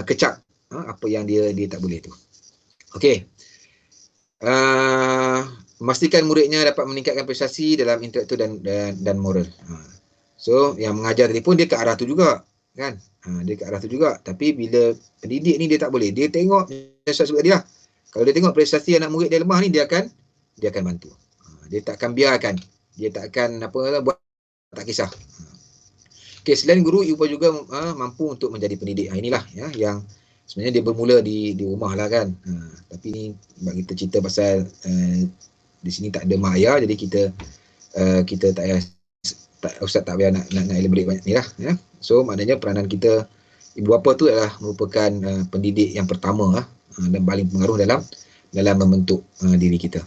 kecap apa yang dia tak boleh tu. Okey. Memastikan muridnya dapat meningkatkan prestasi dalam intelektual dan moral. So yang mengajar tadi pun dia ke arah tu juga kan. Dia ke arah tu juga. Tapi bila pendidik ni dia tak boleh. Dia tengok saya sebut tadi lah. Kalau dia tengok prestasi anak murid dia lemah ni dia akan bantu. Dia tak akan biarkan. Dia tak akan buat tak kisah. Okey, selain guru, ibu juga mampu untuk menjadi pendidik. Inilah yang sebenarnya dia bermula di rumah lah kan. Tapi ni bagi kita cerita pasal di sini tak ada mak ayah, jadi kita tak Ustaz tak payah nak elaborate banyak ni lah. So maknanya peranan kita ibu bapa tu adalah merupakan pendidik yang pertama dan paling pengaruh dalam membentuk diri kita.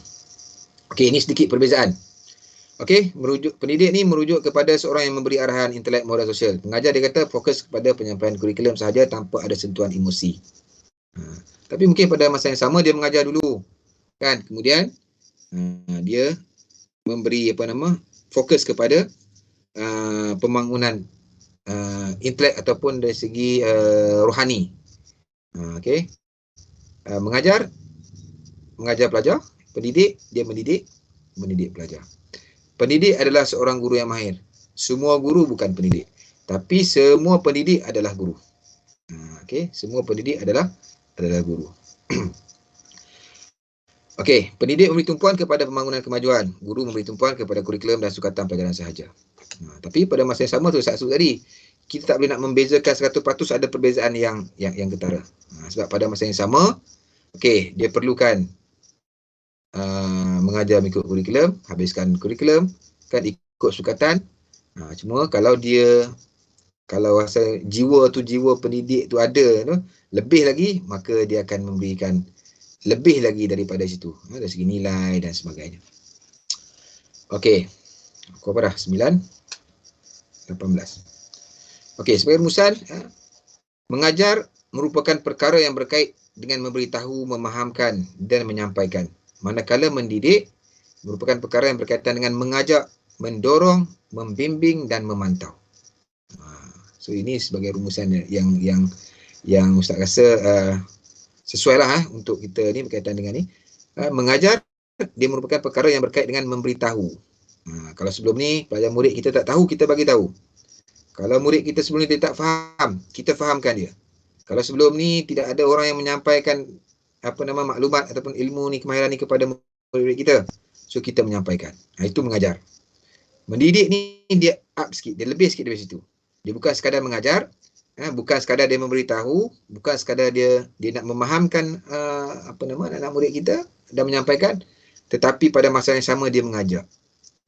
Okey, ini sedikit perbezaan. Okey, pendidik ni merujuk kepada seorang yang memberi arahan intelek, moral, sosial. Pengajar dia kata fokus kepada penyampaian kurikulum sahaja tanpa ada sentuhan emosi. Tapi mungkin pada masa yang sama dia mengajar dulu. Kan? Kemudian dia memberi fokus kepada pembangunan intelek ataupun dari segi rohani. Okey. Mengajar pelajar, pendidik dia mendidik pelajar. Pendidik adalah seorang guru yang mahir. Semua guru bukan pendidik, tapi semua pendidik adalah guru. Okey, semua pendidik adalah guru. Okey, pendidik memberi tumpuan kepada pembangunan kemajuan, guru memberi tumpuan kepada kurikulum dan sukatan pelajaran sahaja. Tapi pada masa yang sama tu saya sebut tadi, kita tak boleh nak membezakan 100% ada perbezaan yang ketara. Sebab pada masa yang sama, okey, dia perlukan mengajar mengikut kurikulum, habiskan kurikulum, kan ikut sukatan. Cuma kalau rasa jiwa pendidik tu ada lebih lagi, maka dia akan memberikan lebih lagi daripada situ, dari segi nilai dan sebagainya. Okey. Aku apa dah? 9, 18. Okey, sebagai rumusan, mengajar merupakan perkara yang berkait dengan memberitahu, memahamkan dan menyampaikan. Manakala mendidik merupakan perkara yang berkaitan dengan mengajak, mendorong, membimbing dan memantau. So ini sebagai rumusan yang Ustaz rasa sesuai lah untuk kita ni berkaitan dengan ni. Mengajar dia merupakan perkara yang berkait dengan memberitahu. Kalau sebelum ni pelajar murid kita tak tahu, kita bagi tahu. Kalau murid kita sebelum ni dia tak faham, kita fahamkan dia. Kalau sebelum ni tidak ada orang yang menyampaikan maklumat ataupun ilmu ni, kemahiran ni kepada murid kita, so kita menyampaikan. Itu mengajar. Mendidik ni dia up sikit, dia lebih sikit dari situ. Dia bukan sekadar mengajar, bukan sekadar dia memberitahu, bukan sekadar dia nak memahamkan anak murid kita dan menyampaikan, tetapi pada masa yang sama dia mengajak,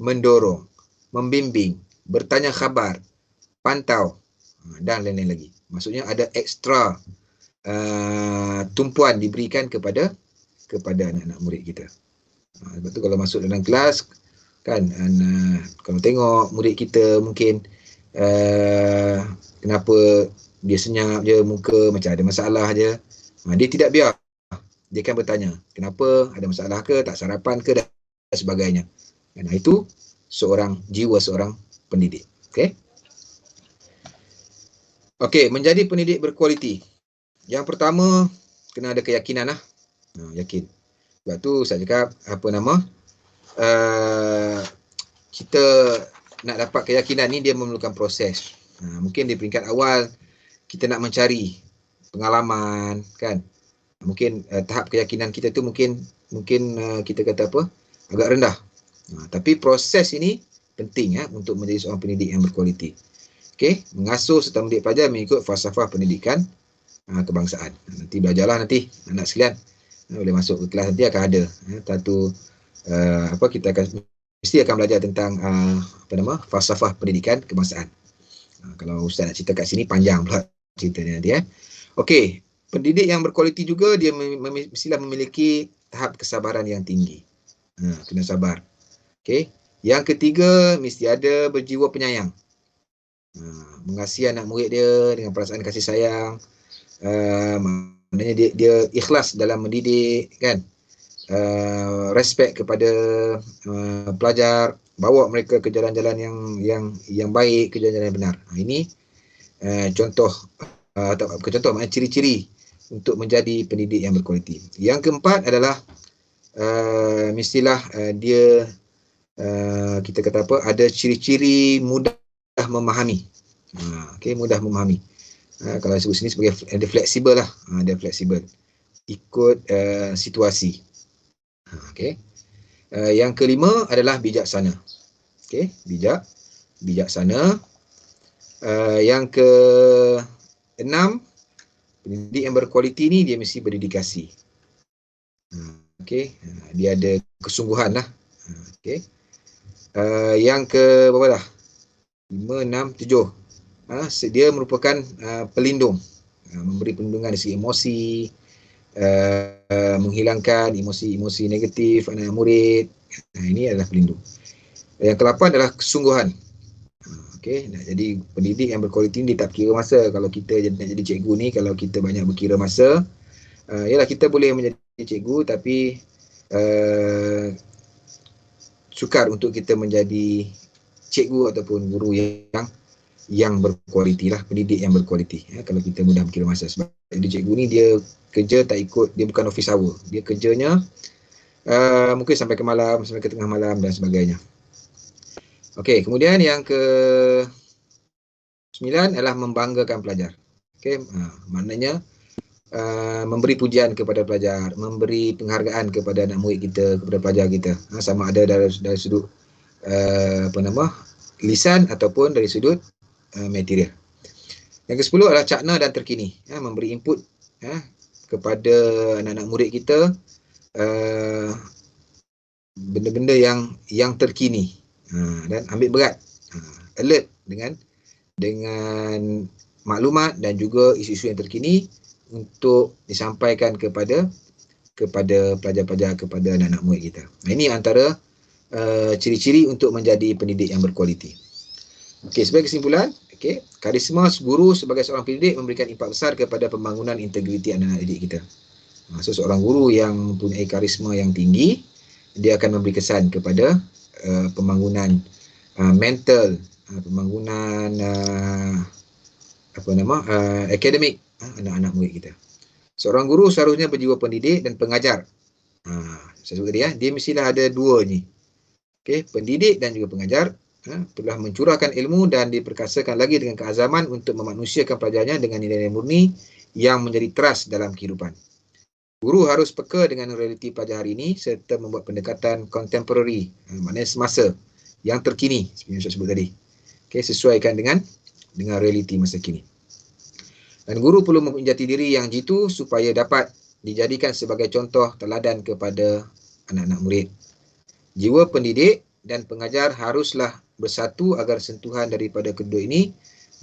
mendorong, membimbing, bertanya khabar, pantau dan lain-lain lagi. Maksudnya ada ekstra tumpuan diberikan kepada anak-anak murid kita. Sebab tu kalau masuk dalam kelas kan, kalau tengok murid kita mungkin kenapa dia senyap je muka, macam ada masalah je, dia tidak biar, dia akan bertanya kenapa, ada masalah ke, tak sarapan ke dan sebagainya. Dan itu jiwa seorang pendidik. Okey, menjadi pendidik berkualiti. Yang pertama, kena ada keyakinan lah. Yakin. Sebab tu saya cakap, kita nak dapat keyakinan ni dia memerlukan proses. Mungkin di peringkat awal, kita nak mencari pengalaman, kan. Mungkin tahap keyakinan kita tu mungkin kita kata agak rendah. Tapi proses ini penting untuk menjadi seorang pendidik yang berkualiti. Mengasuh serta mendidik pelajar mengikut falsafah pendidikan kebangsaan. Nanti belajarlah nanti anak sekalian. Boleh masuk ke kelas nanti akan ada satu kita mesti akan belajar tentang falsafah pendidikan kebangsaan. Kalau Ustaz nak cerita kat sini panjang pula ceritanya nanti. Okey, pendidik yang berkualiti juga dia mestilah memiliki tahap kesabaran yang tinggi. Kena sabar. Okey. Yang ketiga, mesti ada berjiwa penyayang. Mengasihi anak murid dia dengan perasaan kasih sayang. Maknanya dia ikhlas dalam mendidik, kan. Respect kepada pelajar, bawa mereka ke jalan-jalan yang baik, ke jalan-jalan yang benar. Ini contoh maknanya ciri-ciri untuk menjadi pendidik yang berkualiti. Yang keempat adalah mestilah dia kita kata ada ciri-ciri mudah memahami. Mudah memahami. Kalau sebut sini sebagai dia fleksibel lah. Dia fleksibel ikut situasi. Yang kelima adalah bijaksana. Bijaksana. Yang keenam, pendidik yang berkualiti ni dia mesti berdedikasi. Dia ada kesungguhan lah. Yang ke berapa dah? 5, 6, 7. Dia merupakan pelindung. Memberi perlindungan dari segi emosi, menghilangkan emosi-emosi negatif anak murid. Ini adalah pelindung. Yang ke-8 adalah kesungguhan. Jadi pendidik yang berkualiti ni tak kira masa. Kalau kita nak jadi cikgu ni, kalau kita banyak berkira masa, yalah kita boleh menjadi cikgu, tapi sukar untuk kita menjadi cikgu ataupun guru yang berkualiti lah, pendidik yang berkualiti. Kalau kita mudah berkira masa, sebab jadi cikgu ni dia kerja tak ikut, dia bukan office hour, dia kerjanya mungkin sampai ke malam, sampai ke tengah malam dan sebagainya. Kemudian yang ke-9 adalah membanggakan pelajar. Maknanya memberi pujian kepada pelajar, memberi penghargaan kepada anak murid kita, kepada pelajar kita. Sama ada dari sudut lisan ataupun dari sudut material. Yang ke-10 adalah cakna dan terkini. Memberi input kepada anak-anak murid kita benda-benda yang terkini. Dan ambil berat, alert dengan maklumat dan juga isu-isu yang terkini untuk disampaikan kepada pelajar-pelajar, kepada anak-anak murid kita. Ini antara ciri-ciri untuk menjadi pendidik yang berkualiti. Sebagai kesimpulan, karisma guru sebagai seorang pendidik memberikan impak besar kepada pembangunan integriti anak-anak didik kita. Seorang guru yang mempunyai karisma yang tinggi, dia akan memberi kesan kepada pembangunan mental, pembangunan akademik anak-anak murid kita. Seorang guru seharusnya berjiwa pendidik dan pengajar. Saya sebut tadi dia mestilah ada dua ni. Okey, pendidik dan juga pengajar telah mencurahkan ilmu dan diperkasakan lagi dengan keazaman untuk memanusiakan pelajarnya dengan nilai murni yang menjadi teras dalam kehidupan. Guru harus peka dengan realiti pelajar hari ini serta membuat pendekatan contemporary, maknanya semasa, yang terkini, seperti yang saya sebut tadi. Okey, sesuaikan dengan realiti masa kini. Dan guru perlu mempunyai jati diri yang jitu supaya dapat dijadikan sebagai contoh teladan kepada anak-anak murid. Jiwa pendidik dan pengajar haruslah bersatu agar sentuhan daripada kedua ini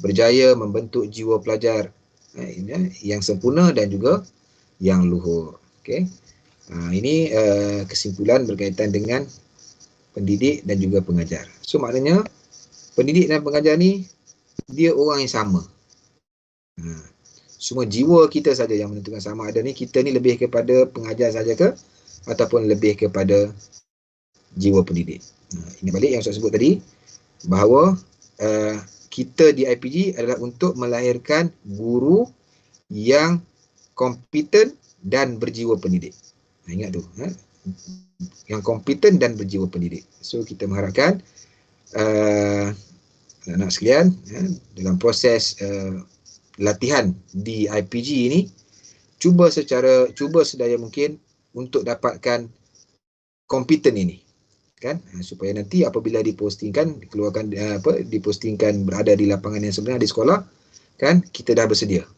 berjaya membentuk jiwa pelajar yang sempurna dan juga yang luhur. Okey. Ini kesimpulan berkaitan dengan pendidik dan juga pengajar. So maknanya pendidik dan pengajar ni dia orang yang sama. Semua jiwa kita saja yang menentukan sama ada ni kita ni lebih kepada pengajar saja ke ataupun lebih kepada jiwa pendidik. Ini balik yang saya sebut tadi bahawa kita di IPG adalah untuk melahirkan guru yang kompeten dan berjiwa pendidik. Ingat tu, yang kompeten dan berjiwa pendidik. So kita mengharapkan anak-anak sekalian dalam proses latihan di IPG ini cuba sedaya mungkin untuk dapatkan kompeten ini, kan, supaya nanti apabila dipostingkan dipostingkan berada di lapangan yang sebenar di sekolah, kan, kita dah bersedia,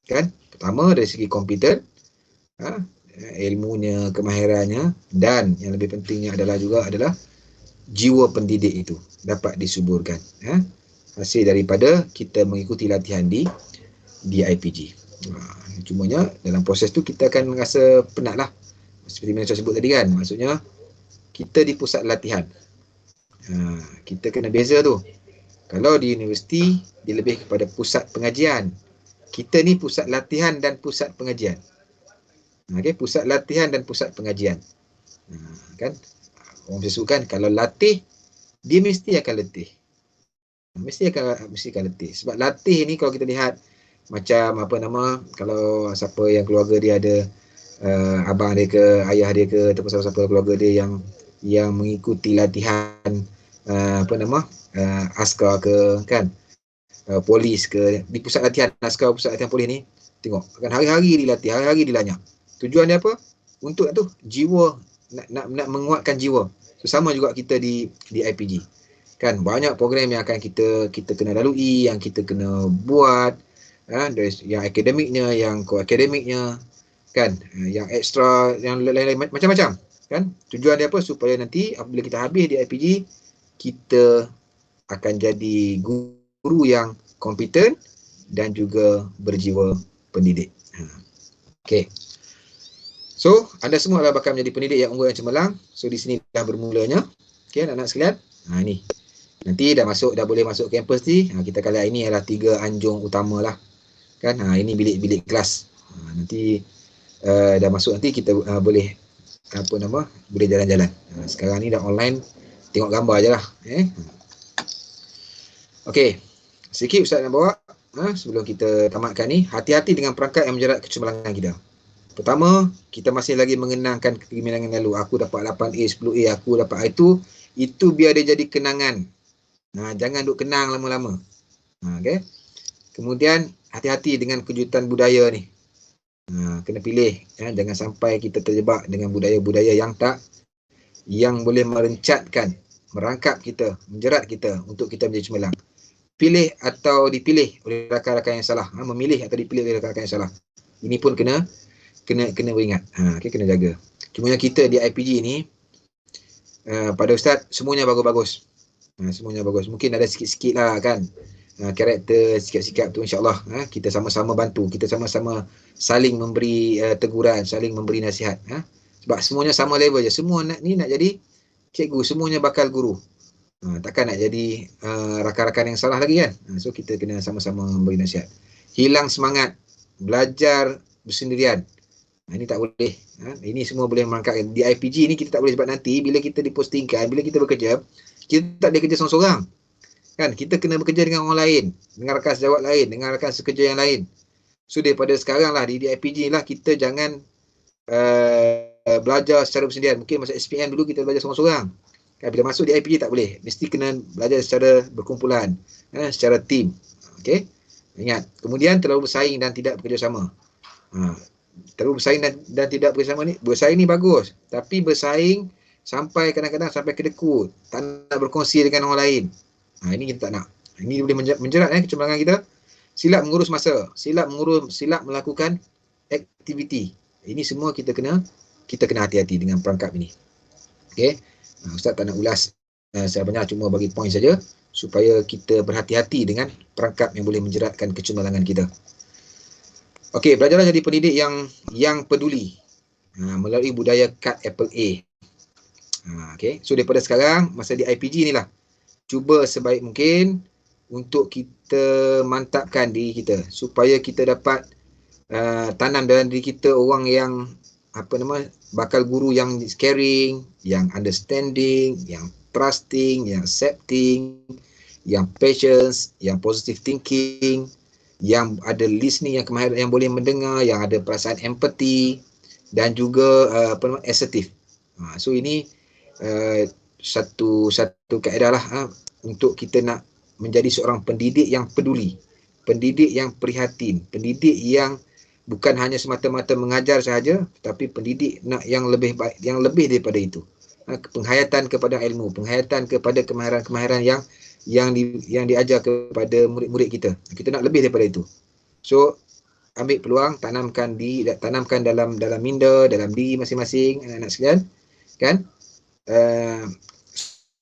kan. Pertama dari segi kompeten, ilmunya, kemahirannya, dan yang lebih pentingnya adalah jiwa pendidik itu dapat disuburkan hasil daripada kita mengikuti latihan di IPG. Cumanya dalam proses tu kita akan rasa penat lah, seperti yang saya sebut tadi kan, maksudnya kita di pusat latihan. Kita kena beza tu. Kalau di universiti dia lebih kepada pusat pengajian, kita ni pusat latihan dan pusat pengajian. Okey, pusat latihan dan pusat pengajian. Kan? Orang bisa sebutkan kalau latih dia mesti akan letih. Mesti akan letih. Sebab latih ni kalau kita lihat macam kalau siapa yang keluarga dia ada abang dia ke, ayah dia ke, ataupun siapa-siapa keluarga dia yang mengikuti latihan askar ke, kan, polis ke, di pusat latihan askar, pusat latihan polis ni, tengok akan hari-hari dilatih, hari-hari dilanyak. Tujuan dia apa? Untuk tu jiwa, nak menguatkan jiwa. So, sama juga kita di IPG. Kan banyak program yang akan kita kena lalui, yang kita kena buat, dari yang akademiknya, yang ko-akademiknya, kan, yang ekstra, yang lain-lain macam-macam, kan. Tujuan dia apa? Supaya nanti apabila kita habis di IPG, kita akan jadi guru yang kompeten dan juga berjiwa pendidik. Okey. So, anda semua adalah bakal menjadi pendidik yang unggul dan cemerlang. So, di sini dah bermulanya. Okey, anak-anak sekalian. Ni. Nanti dah boleh masuk kampus ni. Kita kali ini adalah 3 anjung utama lah. Kan? Ini bilik-bilik kelas. Nanti dah masuk nanti kita boleh boleh jalan-jalan. Sekarang ni dah online, tengok gambar je lah. Okey. Sikit Ustaz nak bawa sebelum kita tamatkan ni. Hati-hati dengan perangkat yang menjerat kecemerlangan kita. Pertama, kita masih lagi mengenangkan kegemilangan lalu. Aku dapat 8A, 10A, aku dapat itu biar dia jadi kenangan. Jangan duk kenang lama-lama. Okay. Kemudian, hati-hati dengan kejutan budaya ni. Kena pilih. Jangan sampai kita terjebak dengan budaya-budaya yang boleh merencatkan, merangkap kita, menjerat kita untuk kita menjadi cemerlang. Pilih atau dipilih oleh rakan-rakan yang salah. Memilih atau dipilih oleh rakan-rakan yang salah. Ini pun kena beringat. Okay, kena jaga. Cumanya kita di IPG ni, pada Ustaz, semuanya bagus-bagus. Semuanya bagus. Mungkin ada sikit-sikit lah kan. Karakter, sikap-sikap tu insyaAllah. Kita sama-sama bantu. Kita sama-sama saling memberi teguran, saling memberi nasihat. Sebab semuanya sama level je. Semua nak jadi cikgu. Semuanya bakal guru. Takkan nak jadi rakan-rakan yang salah lagi kan. So kita kena sama-sama memberi nasihat. Hilang semangat. Belajar bersendirian. Ini tak boleh. Ini semua boleh merangkapkan. Di IPG ni kita tak boleh, sebab nanti bila kita dipostingkan, bila kita bekerja, kita tak boleh kerja seorang-seorang. Kan kita kena bekerja dengan orang lain, dengan rakan sejawat lain, dengan rakan sekerja yang lain. So daripada sekarang lah di IPG lah kita jangan belajar secara bersendirian. Mungkin masa SPM dulu kita belajar seorang-seorang. Kan bila masuk di IPG tak boleh. Mesti kena belajar secara berkumpulan, secara tim. Okey. Ingat, kemudian terlalu bersaing dan tidak bekerjasama. Terlalu bersaing dan tidak bekerjasama ni, bersaing ni bagus, tapi bersaing sampai kadang-kadang sampai kedekut, tak nak berkongsi dengan orang lain. Ini kita tak nak. Ini boleh menjerat kecemerlangan kita. Silap mengurus masa, silap melakukan aktiviti. Ini semua kita kena hati-hati dengan perangkap ini. Okey. Ustaz tak nak ulas saya banyak, cuma bagi poin saja supaya kita berhati-hati dengan perangkap yang boleh menjeratkan kecemerlangan kita. Okey, belajarlah jadi pendidik yang peduli melalui budaya cut apple A. Okey, so daripada sekarang masa di IPG ni lah, cuba sebaik mungkin untuk kita mantapkan diri kita supaya kita dapat tanam dalam diri kita orang yang bakal guru yang caring, yang understanding, yang trusting, yang accepting, yang patience, yang positive thinking, yang ada listening, yang kemahiran, yang boleh mendengar, yang ada perasaan empathy dan juga assertive. So ini satu kaedah lah untuk kita nak menjadi seorang pendidik yang peduli, pendidik yang prihatin, pendidik yang bukan hanya semata-mata mengajar sahaja, tapi pendidik nak yang lebih baik, yang lebih daripada itu. Penghayatan kepada ilmu, penghayatan kepada kemahiran-kemahiran yang diajar kepada murid-murid kita. Kita nak lebih daripada itu. So, ambil peluang, tanamkan dalam minda, dalam diri masing-masing anak-anak sekalian, kan?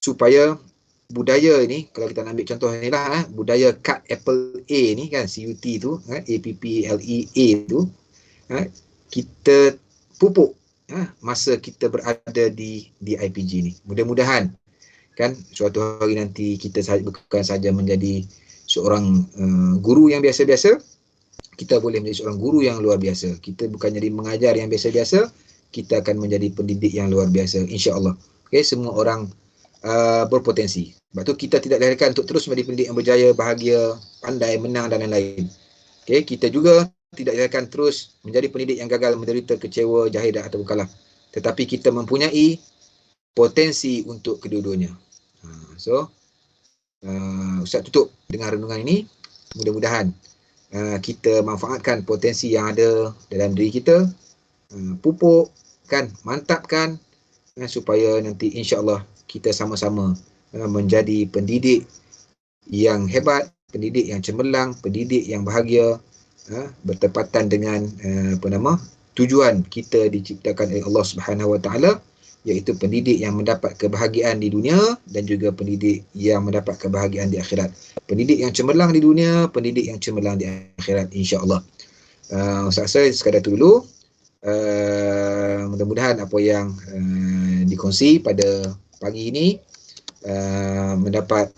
Supaya budaya ni, kalau kita nak ambil contoh ni lah, budaya cut apple A ni kan, CUT tu, APPLEA tu, kita pupuk masa kita berada di IPG ni. Mudah-mudahan kan suatu hari nanti kita bukan saja menjadi seorang guru yang biasa-biasa, kita boleh menjadi seorang guru yang luar biasa. Kita bukan jadi mengajar yang biasa-biasa, kita akan menjadi pendidik yang luar biasa, insya-Allah. Okey, semua orang berpotensi. Sebab tu kita tidak dilahirkan untuk terus menjadi pendidik yang berjaya, bahagia, pandai, menang dan lain-lain. Okey, kita juga tidak dilahirkan terus menjadi pendidik yang gagal, menderita, kecewa, jahil atau kalah. Tetapi kita mempunyai potensi untuk kedua-duanya. So, Ustaz tutup dengan renungan ini. Mudah-mudahan kita manfaatkan potensi yang ada dalam diri kita, pupukkan, mantapkan, supaya nanti insya-Allah kita sama-sama menjadi pendidik yang hebat, pendidik yang cemerlang, pendidik yang bahagia, bertepatan dengan tujuan kita diciptakan oleh Allah Subhanahu Wa Taala, iaitu pendidik yang mendapat kebahagiaan di dunia dan juga pendidik yang mendapat kebahagiaan di akhirat. Pendidik yang cemerlang di dunia, pendidik yang cemerlang di akhirat, insya-Allah. Ustaz saya sekadar itu dulu. Mudah-mudahan apa yang dikongsi pada pagi ini mendapat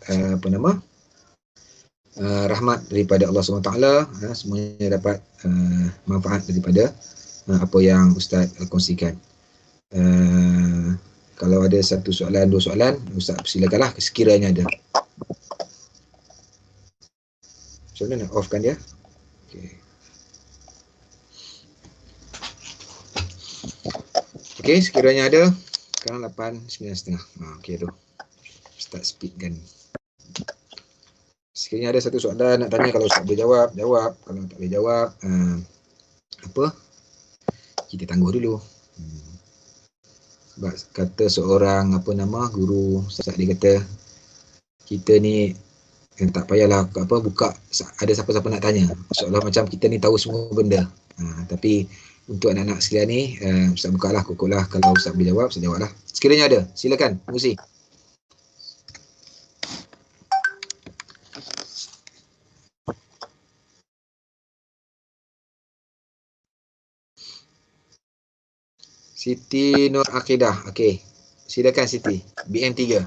rahmat daripada Allah SWT. Semuanya dapat manfaat daripada apa yang Ustaz kongsikan. Kalau ada satu soalan, dua soalan, Ustaz persilakanlah sekiranya ada. Macam mana nak offkan dia? Okay. Okey, sekiranya ada. Sekarang 8:09.30. Okey tu. Start speed kan. Sekiranya ada satu soalan nak tanya, kalau Ustaz boleh jawab, jawab. Kalau tak boleh jawab, kita tangguh dulu. Sebab kata seorang guru Ustaz, dia kata kita ni tak payahlah buka ada siapa-siapa nak tanya. Seolah macam kita ni tahu semua benda. Tapi untuk anak-anak sekalian ni, Ustaz bukalah, kukulah. Kalau Ustaz boleh jawab, saya jawablah. Sekiranya ada, silakan, mengusi. Siti Nur Akidah. Okey. Silakan Siti. BM3.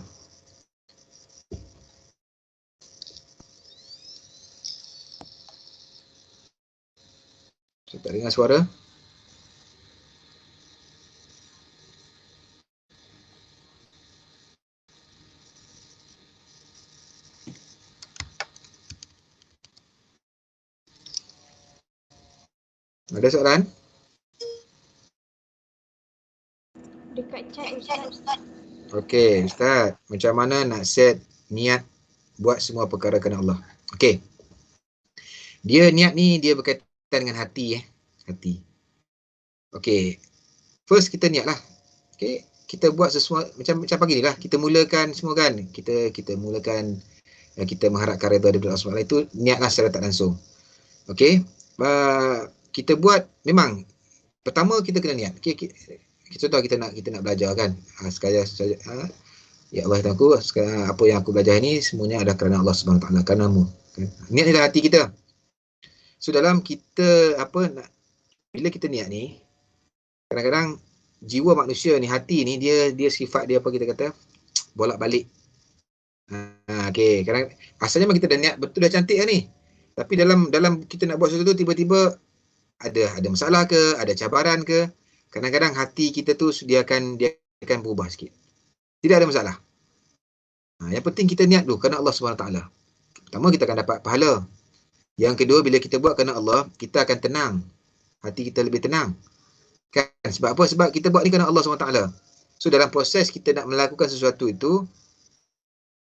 Saya tak dengar suara. Ada soalan? Dekat chat Ustaz. Okey, Ustaz. Macam mana nak set niat buat semua perkara kerana Allah? Okey. Dia niat ni dia berkaitan dengan hati Hati. Okey. First kita niat lah. Okey. Kita buat sesuatu macam pagi ni lah. Kita mulakan semua kan. Kita mulakan kita mengharapkan redha daripada Allah SWT. Itu niatlah secara tak langsung. Okey. Kita buat memang pertama kita kena niat. Okey. Contoh kita nak belajar kan. Sekadar ya Allah Tuhanku, apa yang aku belajar ni semuanya adalah kerana Allah SWT, kerana-Mu. Kan? Niat ni dalam hati kita. So dalam kita bila kita niat ni, kadang-kadang jiwa manusia ni, hati ni dia sifat dia apa kita kata bolak-balik. Okey, kadang asalnya memang kita dah niat betul dah cantik lah ni. Tapi dalam kita nak buat sesuatu tiba-tiba ada masalah ke, ada cabaran ke, kadang-kadang hati kita tu dia akan berubah sikit. Tidak ada masalah. Yang penting kita niat dulu kerana Allah SWT. Pertama kita akan dapat pahala. Yang kedua, bila kita buat kerana Allah, kita akan tenang. Hati kita lebih tenang. Kan? Sebab apa? Sebab kita buat ni kerana Allah SWT. So dalam proses kita nak melakukan sesuatu itu,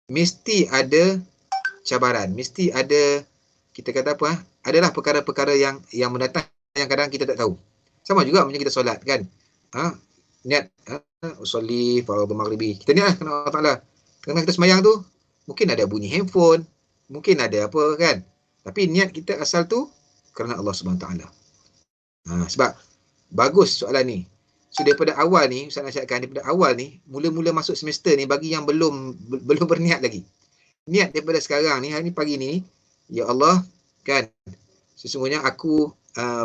mesti ada cabaran. Mesti ada, kita kata apa? Adalah perkara-perkara yang mendatang yang kadang kita tak tahu. Sama juga macam kita solat kan. Niat usolli fardhu maghribi. Kita niat kerana Allah Taala. Kerana kita semayang tu mungkin ada bunyi handphone, mungkin ada apa kan. Tapi niat kita asal tu kerana Allah SWT. Sebab bagus soalan ni. So daripada awal ni, Ustaz nasihatkan daripada awal ni, mula-mula masuk semester ni bagi yang belum berniat lagi. Niat daripada sekarang ni, hari ni pagi ni, ya Allah kan, sesungguhnya aku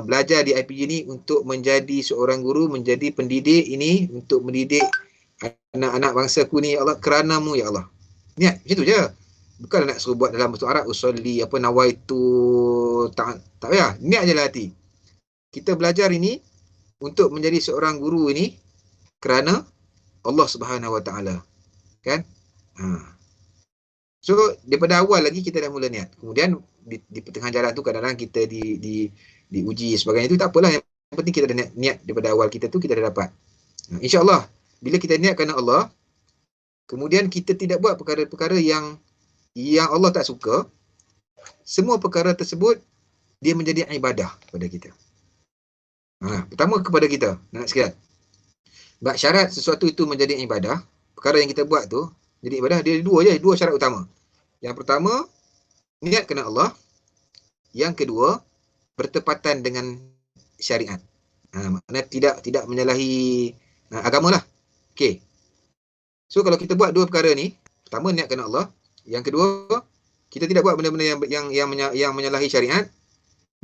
belajar di IPG ni untuk menjadi seorang guru, menjadi pendidik ini, untuk mendidik anak-anak bangsaku ni, ya Allah, kerana-Mu ya Allah. Niat macam tu je. Bukan nak suruh buat dalam bahasa Arab usolli nawaitu, tak payah. Niat je lah hati. Kita belajar ini untuk menjadi seorang guru ini kerana Allah Subhanahu Wa Taala. Kan? So daripada awal lagi kita dah mula niat. Kemudian di pertengahan jalan tu kadang-kadang kita diuji sebagainya, itu tak apalah. Yang penting kita dah niat daripada awal kita tu kita dah dapat. InsyaAllah bila kita niat kerana Allah, kemudian kita tidak buat perkara-perkara yang Allah tak suka, semua perkara tersebut dia menjadi ibadah kepada kita. Pertama kepada kita, nak sekalian. Sebab syarat sesuatu itu menjadi ibadah, perkara yang kita buat tu jadi ibadah, dia dua syarat utama. Yang pertama, niat kerana Allah. Yang kedua, bertepatan dengan syariat. Maknanya tidak menyalahi agama lah. Okey. So kalau kita buat dua perkara ni, pertama niat kerana Allah, yang kedua kita tidak buat benda-benda yang menyalahi syariat,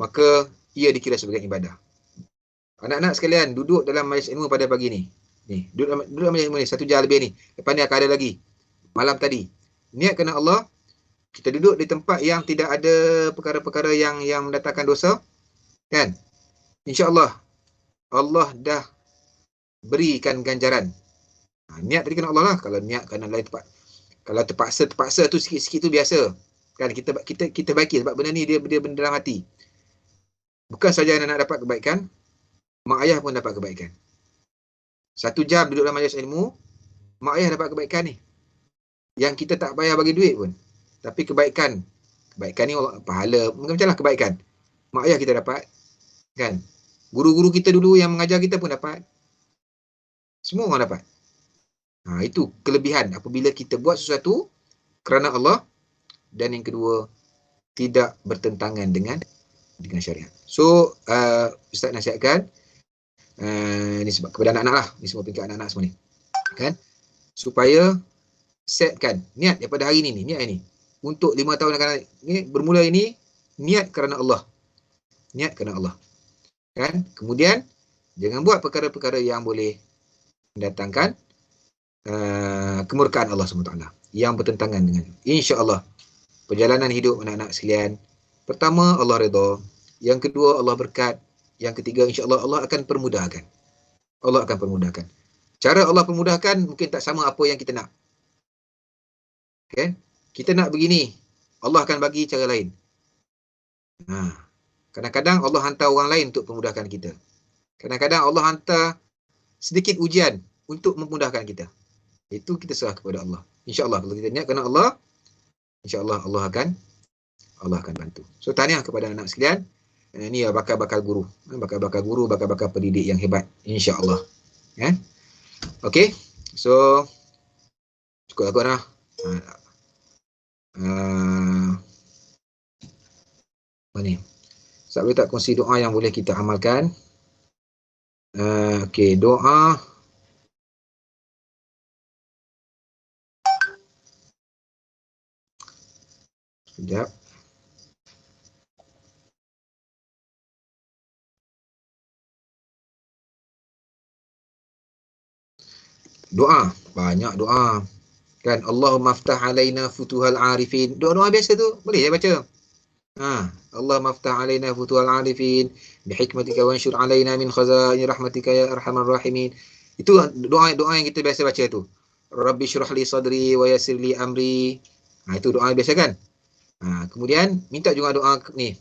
maka ia dikira sebagai ibadah. Anak-anak sekalian, duduk dalam majlis ilmu pada pagi ni. Duduk dalam majlis ilmu ni 1 jam lebih ni. Lepas ni akan ada lagi. Malam tadi. Niat kerana Allah, kita duduk di tempat yang tidak ada perkara-perkara yang mendatangkan dosa. Kan? InsyaAllah Allah dah berikan ganjaran. Niat tadi kerana Allah lah. Kalau niat kerana lain tempat, kalau terpaksa tu sikit-sikit tu biasa. Kan kita baiki sebab benda ni dia benda dalam hati. Bukan saja anak dapat kebaikan, mak ayah pun dapat kebaikan. 1 jam duduk dalam majlis ilmu, mak ayah dapat kebaikan ni. Yang kita tak payah bagi duit pun. Tapi kebaikan ni Allah, pahala, macam lah kebaikan. Mak ayah kita dapat. Kan? Guru-guru kita dulu yang mengajar kita pun dapat. Semua orang dapat. Itu kelebihan apabila kita buat sesuatu kerana Allah, dan yang kedua tidak bertentangan dengan syariat. So Ustaz nasihatkan ni sebab kepada anak-anak lah, ni semua peringkat anak-anak semua ni kan, supaya setkan niat daripada hari ni niat ni untuk 5 tahun akan ni, bermula ini niat kerana Allah, niat kerana Allah kan. Kemudian jangan buat perkara-perkara yang boleh mendatangkan kemurkaan Allah SWT yang bertentangan dengan, insya-Allah perjalanan hidup anak-anak sekalian, pertama Allah redha, yang kedua Allah berkat, yang ketiga insya-Allah Allah akan permudahkan. Allah akan permudahkan. Cara Allah permudahkan mungkin tak sama apa yang kita nak. Okay? Kita nak begini, Allah akan bagi cara lain. Kadang-kadang Allah hantar orang lain untuk memudahkan kita. Kadang-kadang Allah hantar sedikit ujian untuk memudahkan kita. Itu kita serah kepada Allah. InsyaAllah kalau kita niat kerana Allah, InsyaAllah Allah akan bantu. So tahniah kepada anak sekalian. Ini bakal-bakal guru. Bakal-bakal guru, bakal-bakal pendidik yang hebat. InsyaAllah. Okay. So, cukup aku dah. Apa ni? Ustaz boleh tak kongsi doa yang boleh kita amalkan? Okay, doa. Sekejap. Doa, banyak doa. Kan Allahumma aftah alaina futuhal arifin. Doa-doa biasa tu boleh je baca. Allahumma aftah alaina futuhal arifin bihikmatika wanshur alaina min khazaini rahmatika ya arhamar rahimin. Itu doa-doa yang kita biasa baca tu. Rabbi syrah li sadri wa yassir li amri. Itu doa biasa kan? Kemudian minta juga doa ni.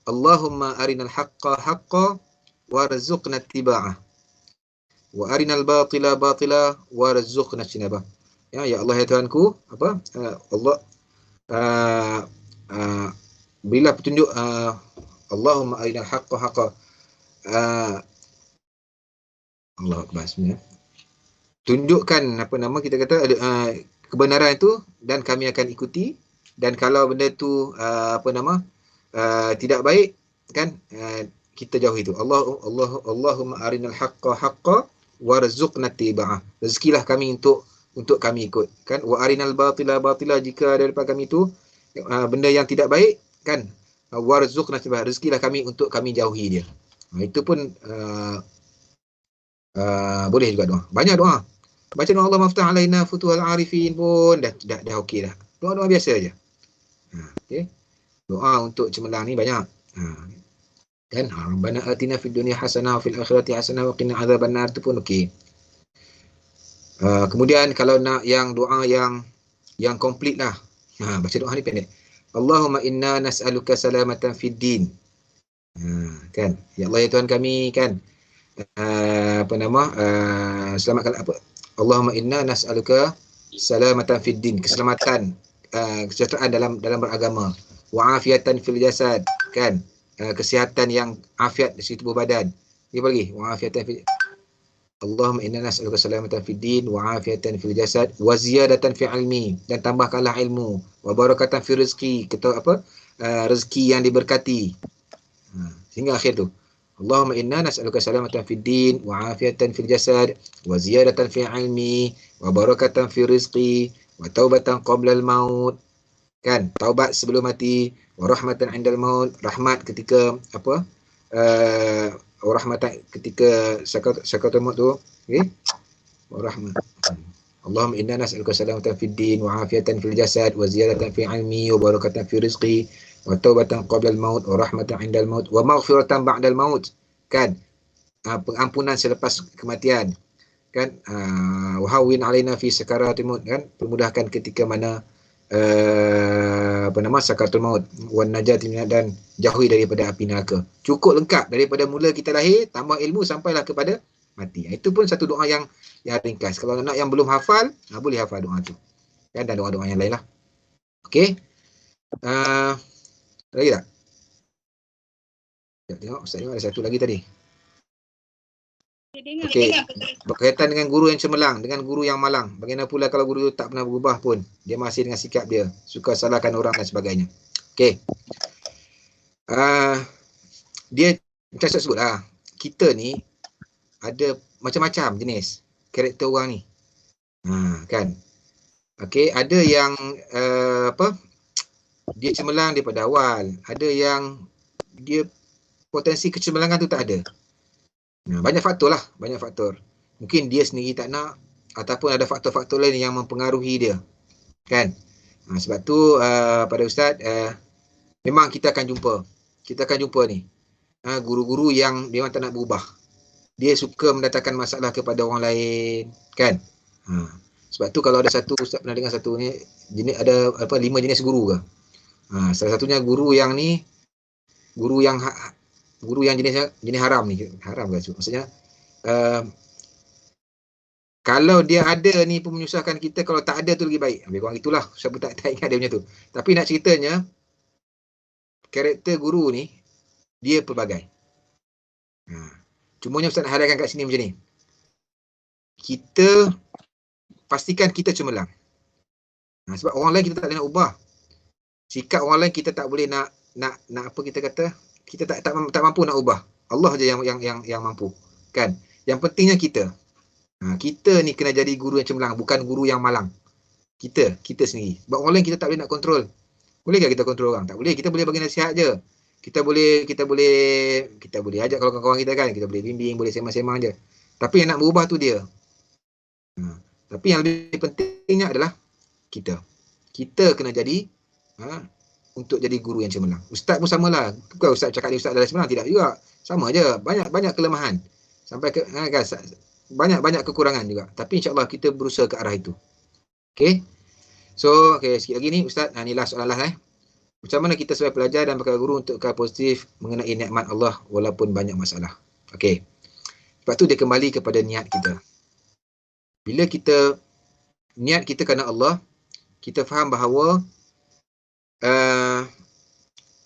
Allahumma arinal haqqa haqqa warzuqna ittiba'ah. Wa arinal batila batila warzuqna ijtinabah. Ya Allah ya Tuhanku, Allah berilah petunjuk, Allahumma arinal haqqa haqqa. Allah akbar sebenarnya. Tunjukkan kita kata kebenaran itu dan kami akan ikuti, dan kalau benda tu tidak baik kan, kita jauhi itu. Allahumma arinal haqqa haqqa warzuqna ittiba'ah. Rezekilah kami untuk kami ikut kan. Wa arinal batila batila, jika daripada kami itu benda yang tidak baik kan, warzuqna ittiba'ah, rezekilah kami untuk kami jauhi dia. Itu pun boleh juga doa. Banyak doa. Baca doa Allah maftah alaina futuhal arifin pun dah okey dah. Doa-doa biasa aja. Okey. Doa untuk cemerlang ni banyak. Kan, Rabbana atina fid dunya hasanah wa fil akhirati hasanah wa qina adzabannar, tu pun okey. Kemudian kalau nak yang doa yang komplit lah. Baca doa ni pendek. Allahumma inna nas'aluka salamatan fid din. Kan, ya Allah ya Tuhan kami kan, selamatkan Allahumma inna nas'aluka salamatan fid din, keselamatan, kesejahteraan dalam beragama, wa afiatan fil jasad kan, kesihatan yang afiat di tubuh badan. Dia bagi wa afiatan fil Allahumma inna nas'aluka salamatan fid din wa afiatan fil jasad wa ziyadatan fi ilmi, dan tambahkanlah ilmu, wa barakatan fi rizqi, rezeki yang diberkati. Sehingga akhir tu. Allahumma inna nas'aluka salamatan fid din wa afiatan fil jasad wa ziyadatan fi ilmi wa barakatan fi rizqi wa taubatan qabla al-maut. Kan, taubat sebelum mati, wa rahmatan 'indal maut, rahmat ketika rahmatan ketika sakaratul maut tu, okey. Wa rahmat. Allahumma inna nas'aluka salamatan fid din wa afiatan fil jasad wa ziyadatan fi ilmi wa barakatan fi rizqi wa taubatan qabla al-maut wa rahmatan 'indal maut wa maghfiratan ba'dal maut. Kan, pengampunan selepas kematian. Kan, wa hawwin 'alaina fi sakaratil maut, kan, permudahkan ketika mana sakaratul maut, wan najati min, dan jauhi daripada api neraka. Cukup lengkap daripada mula kita lahir, tambah ilmu sampailah kepada mati. Itu pun satu doa yang ringkas. Kalau nak yang belum hafal, boleh hafal doa tu. Dan doa-doa yang lain lah. Okey. Lagi tak? Tengok, Ustaz tengok ada satu lagi tadi. Okey. Berkaitan dengan guru yang cemerlang, dengan guru yang malang. Bagaimana pula kalau guru tak pernah berubah pun, dia masih dengan sikap dia, suka salahkan orang dan sebagainya. Okey. Dia macam saya sebut lah, kita ni ada macam-macam jenis karakter orang ni. Kan. Okey, ada yang dia cemerlang daripada awal, ada yang dia potensi kecemerlangan tu tak ada. Banyak faktor lah, banyak faktor. Mungkin dia sendiri tak nak, ataupun ada faktor-faktor lain yang mempengaruhi dia. Kan? Sebab tu pada Ustaz, memang kita akan jumpa ni guru-guru yang memang tak nak berubah. Dia suka mendatangkan masalah kepada orang lain, kan? Sebab tu kalau ada satu, Ustaz pernah dengar satu ni, jenis ada 5 jenis guru ke? Salah satunya guru yang ni Guru yang jenis haram ni, haram ke maksudnya kalau dia ada ni pun menyusahkan kita, kalau tak ada tu lagi baik. Lebih kurang itulah, siapa tak ingat dia punya tu. Tapi nak ceritanya, karakter guru ni, dia pelbagai. Cumanya Ustaz nak hadaikan kat sini macam ni. Kita pastikan kita cemerlang. Sebab orang lain kita tak boleh nak ubah. Sikap orang lain kita tak boleh nak apa kita kata, kita tak mampu nak ubah. Allah je yang mampu. Kan? Yang pentingnya kita. Kita ni kena jadi guru yang cemerlang, bukan guru yang malang. Kita sendiri. Sebab orang lain kita tak boleh nak kontrol. Boleh tak kita kontrol orang? Tak boleh. Kita boleh bagi nasihat je. Kita boleh ajak kawan-kawan kita kan, kita boleh bimbing, boleh semang-semang je. Tapi yang nak berubah tu dia. Tapi yang lebih pentingnya adalah kita. Kita kena jadi untuk jadi guru yang cemerlang. Ustaz pun samalah. Bukan Ustaz cakap ni Ustaz adalah cemerlang, tidak juga. Sama je. Banyak kelemahan. Sampai ke kan, banyak kekurangan juga. Tapi insya-Allah kita berusaha ke arah itu. Okey. So, sikit lagi ni Ustaz, ni last soalan lah. Macam mana kita sebagai pelajar dan bakal guru untuk kekal positif mengenai nikmat Allah walaupun banyak masalah. Okey. Sebab tu dia kembali kepada niat kita. Bila kita niat kita kerana Allah, kita faham bahawa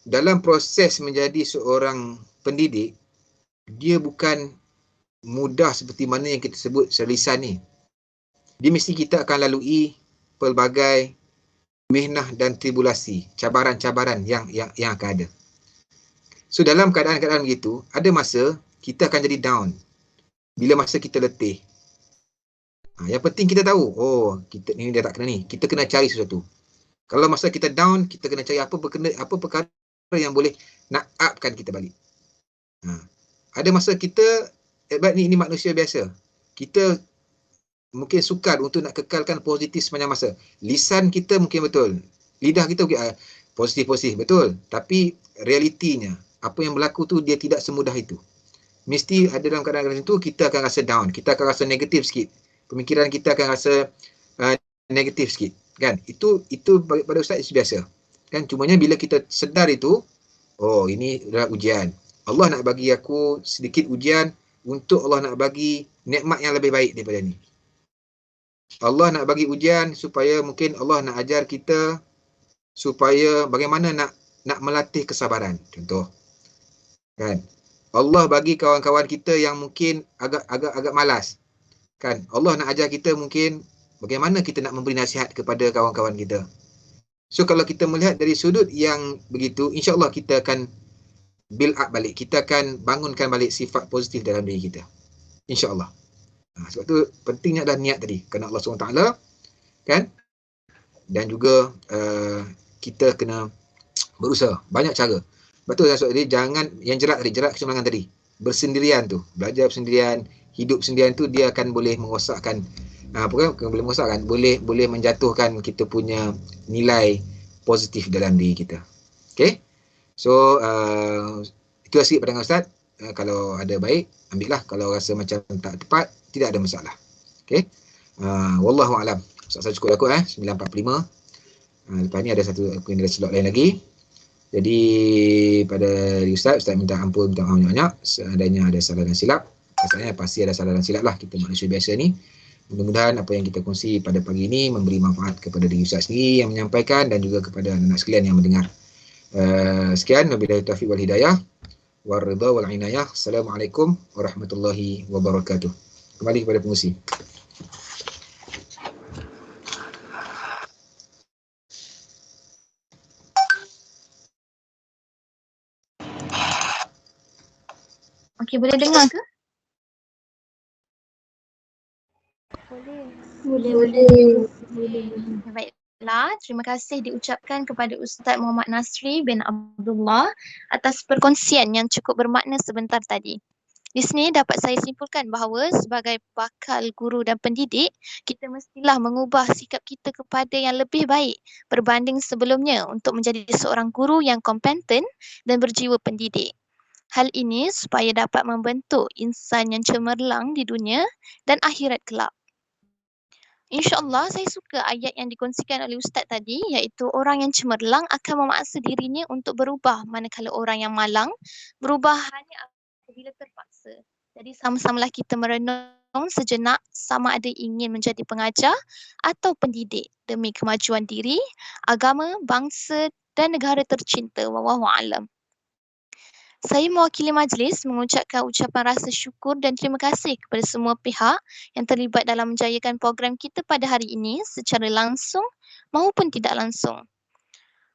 dalam proses menjadi seorang pendidik, dia bukan mudah seperti mana yang kita sebut secara lisan ni. Dia mesti kita akan lalui pelbagai mihnah dan tribulasi, cabaran-cabaran yang akan ada. So dalam keadaan-keadaan begitu, ada masa kita akan jadi down. Bila masa kita letih. Yang penting kita tahu, kita ni dia tak kena ni. Kita kena cari sesuatu. Kalau masa kita down, kita kena cari apa perkara yang boleh nak upkan kita balik. Ada masa kita ini manusia biasa. Kita mungkin sukar untuk nak kekalkan positif sepanjang masa. Lisan kita mungkin betul. Lidah kita mungkin positif, betul. Tapi realitinya, apa yang berlaku tu dia tidak semudah itu. Mesti ada dalam keadaan itu kita akan rasa down. Kita akan rasa negatif sikit. Pemikiran kita akan rasa negatif sikit. Kan? Itu pada Ustaz itu biasa. Kan? Cumanya bila kita sedar itu, ini adalah ujian. Allah nak bagi aku sedikit ujian untuk Allah nak bagi nikmat yang lebih baik daripada ni. Allah nak bagi ujian supaya mungkin Allah nak ajar kita supaya bagaimana nak melatih kesabaran. Contoh. Kan? Allah bagi kawan-kawan kita yang mungkin agak malas. Kan? Allah nak ajar kita mungkin bagaimana kita nak memberi nasihat kepada kawan-kawan kita. So kalau kita melihat dari sudut yang begitu, insya-Allah kita akan build up balik. Kita akan bangunkan balik sifat positif dalam diri kita. InsyaAllah. Sebab tu pentingnya adalah niat tadi. Kerana Allah SWT. Kan? Dan juga kita kena berusaha. Banyak cara. Betul Ustaz tadi, jangan yang jerat kecemerlangan tadi. Bersendirian tu. Belajar bersendirian, hidup sendirian tu dia akan boleh merosakkan boleh menjatuhkan kita punya nilai positif dalam diri kita. Okey? So, itu sikit pandangan Ustaz. Kalau ada baik, ambillah. Kalau rasa macam tak tepat, tidak ada masalah. Okey? Wallahu a'lam. Ustaz cukup aku 9.45. Lepas ni ada slot lain lagi. Jadi pada Ustaz minta ampun, minta maaf banyak-banyak. Seandainya ada salah dan silap. Pasalnya pasti ada salah dan silap lah. Kita manusia biasa ni. Mudah-mudahan apa yang kita kongsi pada pagi ini memberi manfaat kepada diri Ustaz sendiri yang menyampaikan dan juga kepada anak sekalian yang mendengar. Sekian, wabillahi taufiq wal hidayah, warridha wal inayah. Assalamualaikum warahmatullahi wabarakatuh. Kembali kepada pengusi. Okey, boleh dengar ke? Boleh. Baiklah, terima kasih diucapkan kepada Ustaz Muhammad Nasri bin Abdullah atas perkongsian yang cukup bermakna sebentar tadi. Di sini dapat saya simpulkan bahawa sebagai bakal guru dan pendidik, kita mestilah mengubah sikap kita kepada yang lebih baik berbanding sebelumnya untuk menjadi seorang guru yang kompeten dan berjiwa pendidik. Hal ini supaya dapat membentuk insan yang cemerlang di dunia dan akhirat kelak. InsyaAllah saya suka ayat yang dikongsikan oleh Ustaz tadi, iaitu orang yang cemerlang akan memaksa dirinya untuk berubah, manakala orang yang malang berubah hanya apabila terpaksa. Jadi sama-samalah kita merenung sejenak sama ada ingin menjadi pengajar atau pendidik demi kemajuan diri, agama, bangsa dan negara tercinta. Wallahu a'lam. Saya mewakili majlis mengucapkan ucapan rasa syukur dan terima kasih kepada semua pihak yang terlibat dalam menjayakan program kita pada hari ini secara langsung maupun tidak langsung.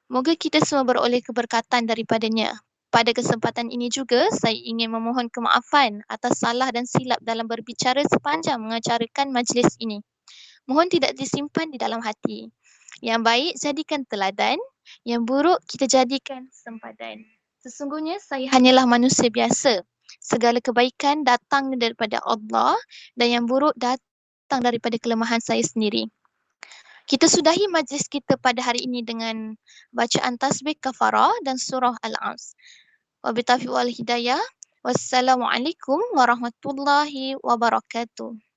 Moga kita semua beroleh keberkatan daripadanya. Pada kesempatan ini juga, saya ingin memohon kemaafan atas salah dan silap dalam berbicara sepanjang mengacarakan majlis ini. Mohon tidak disimpan di dalam hati. Yang baik jadikan teladan, yang buruk kita jadikan sempadan. Sesungguhnya saya hanyalah manusia biasa. Segala kebaikan datang daripada Allah dan yang buruk datang daripada kelemahan saya sendiri. Kita sudahi majlis kita pada hari ini dengan bacaan tasbih kafarah dan surah Al-As. Wabillahi wal hidayah. Wassalamualaikum warahmatullahi wabarakatuh.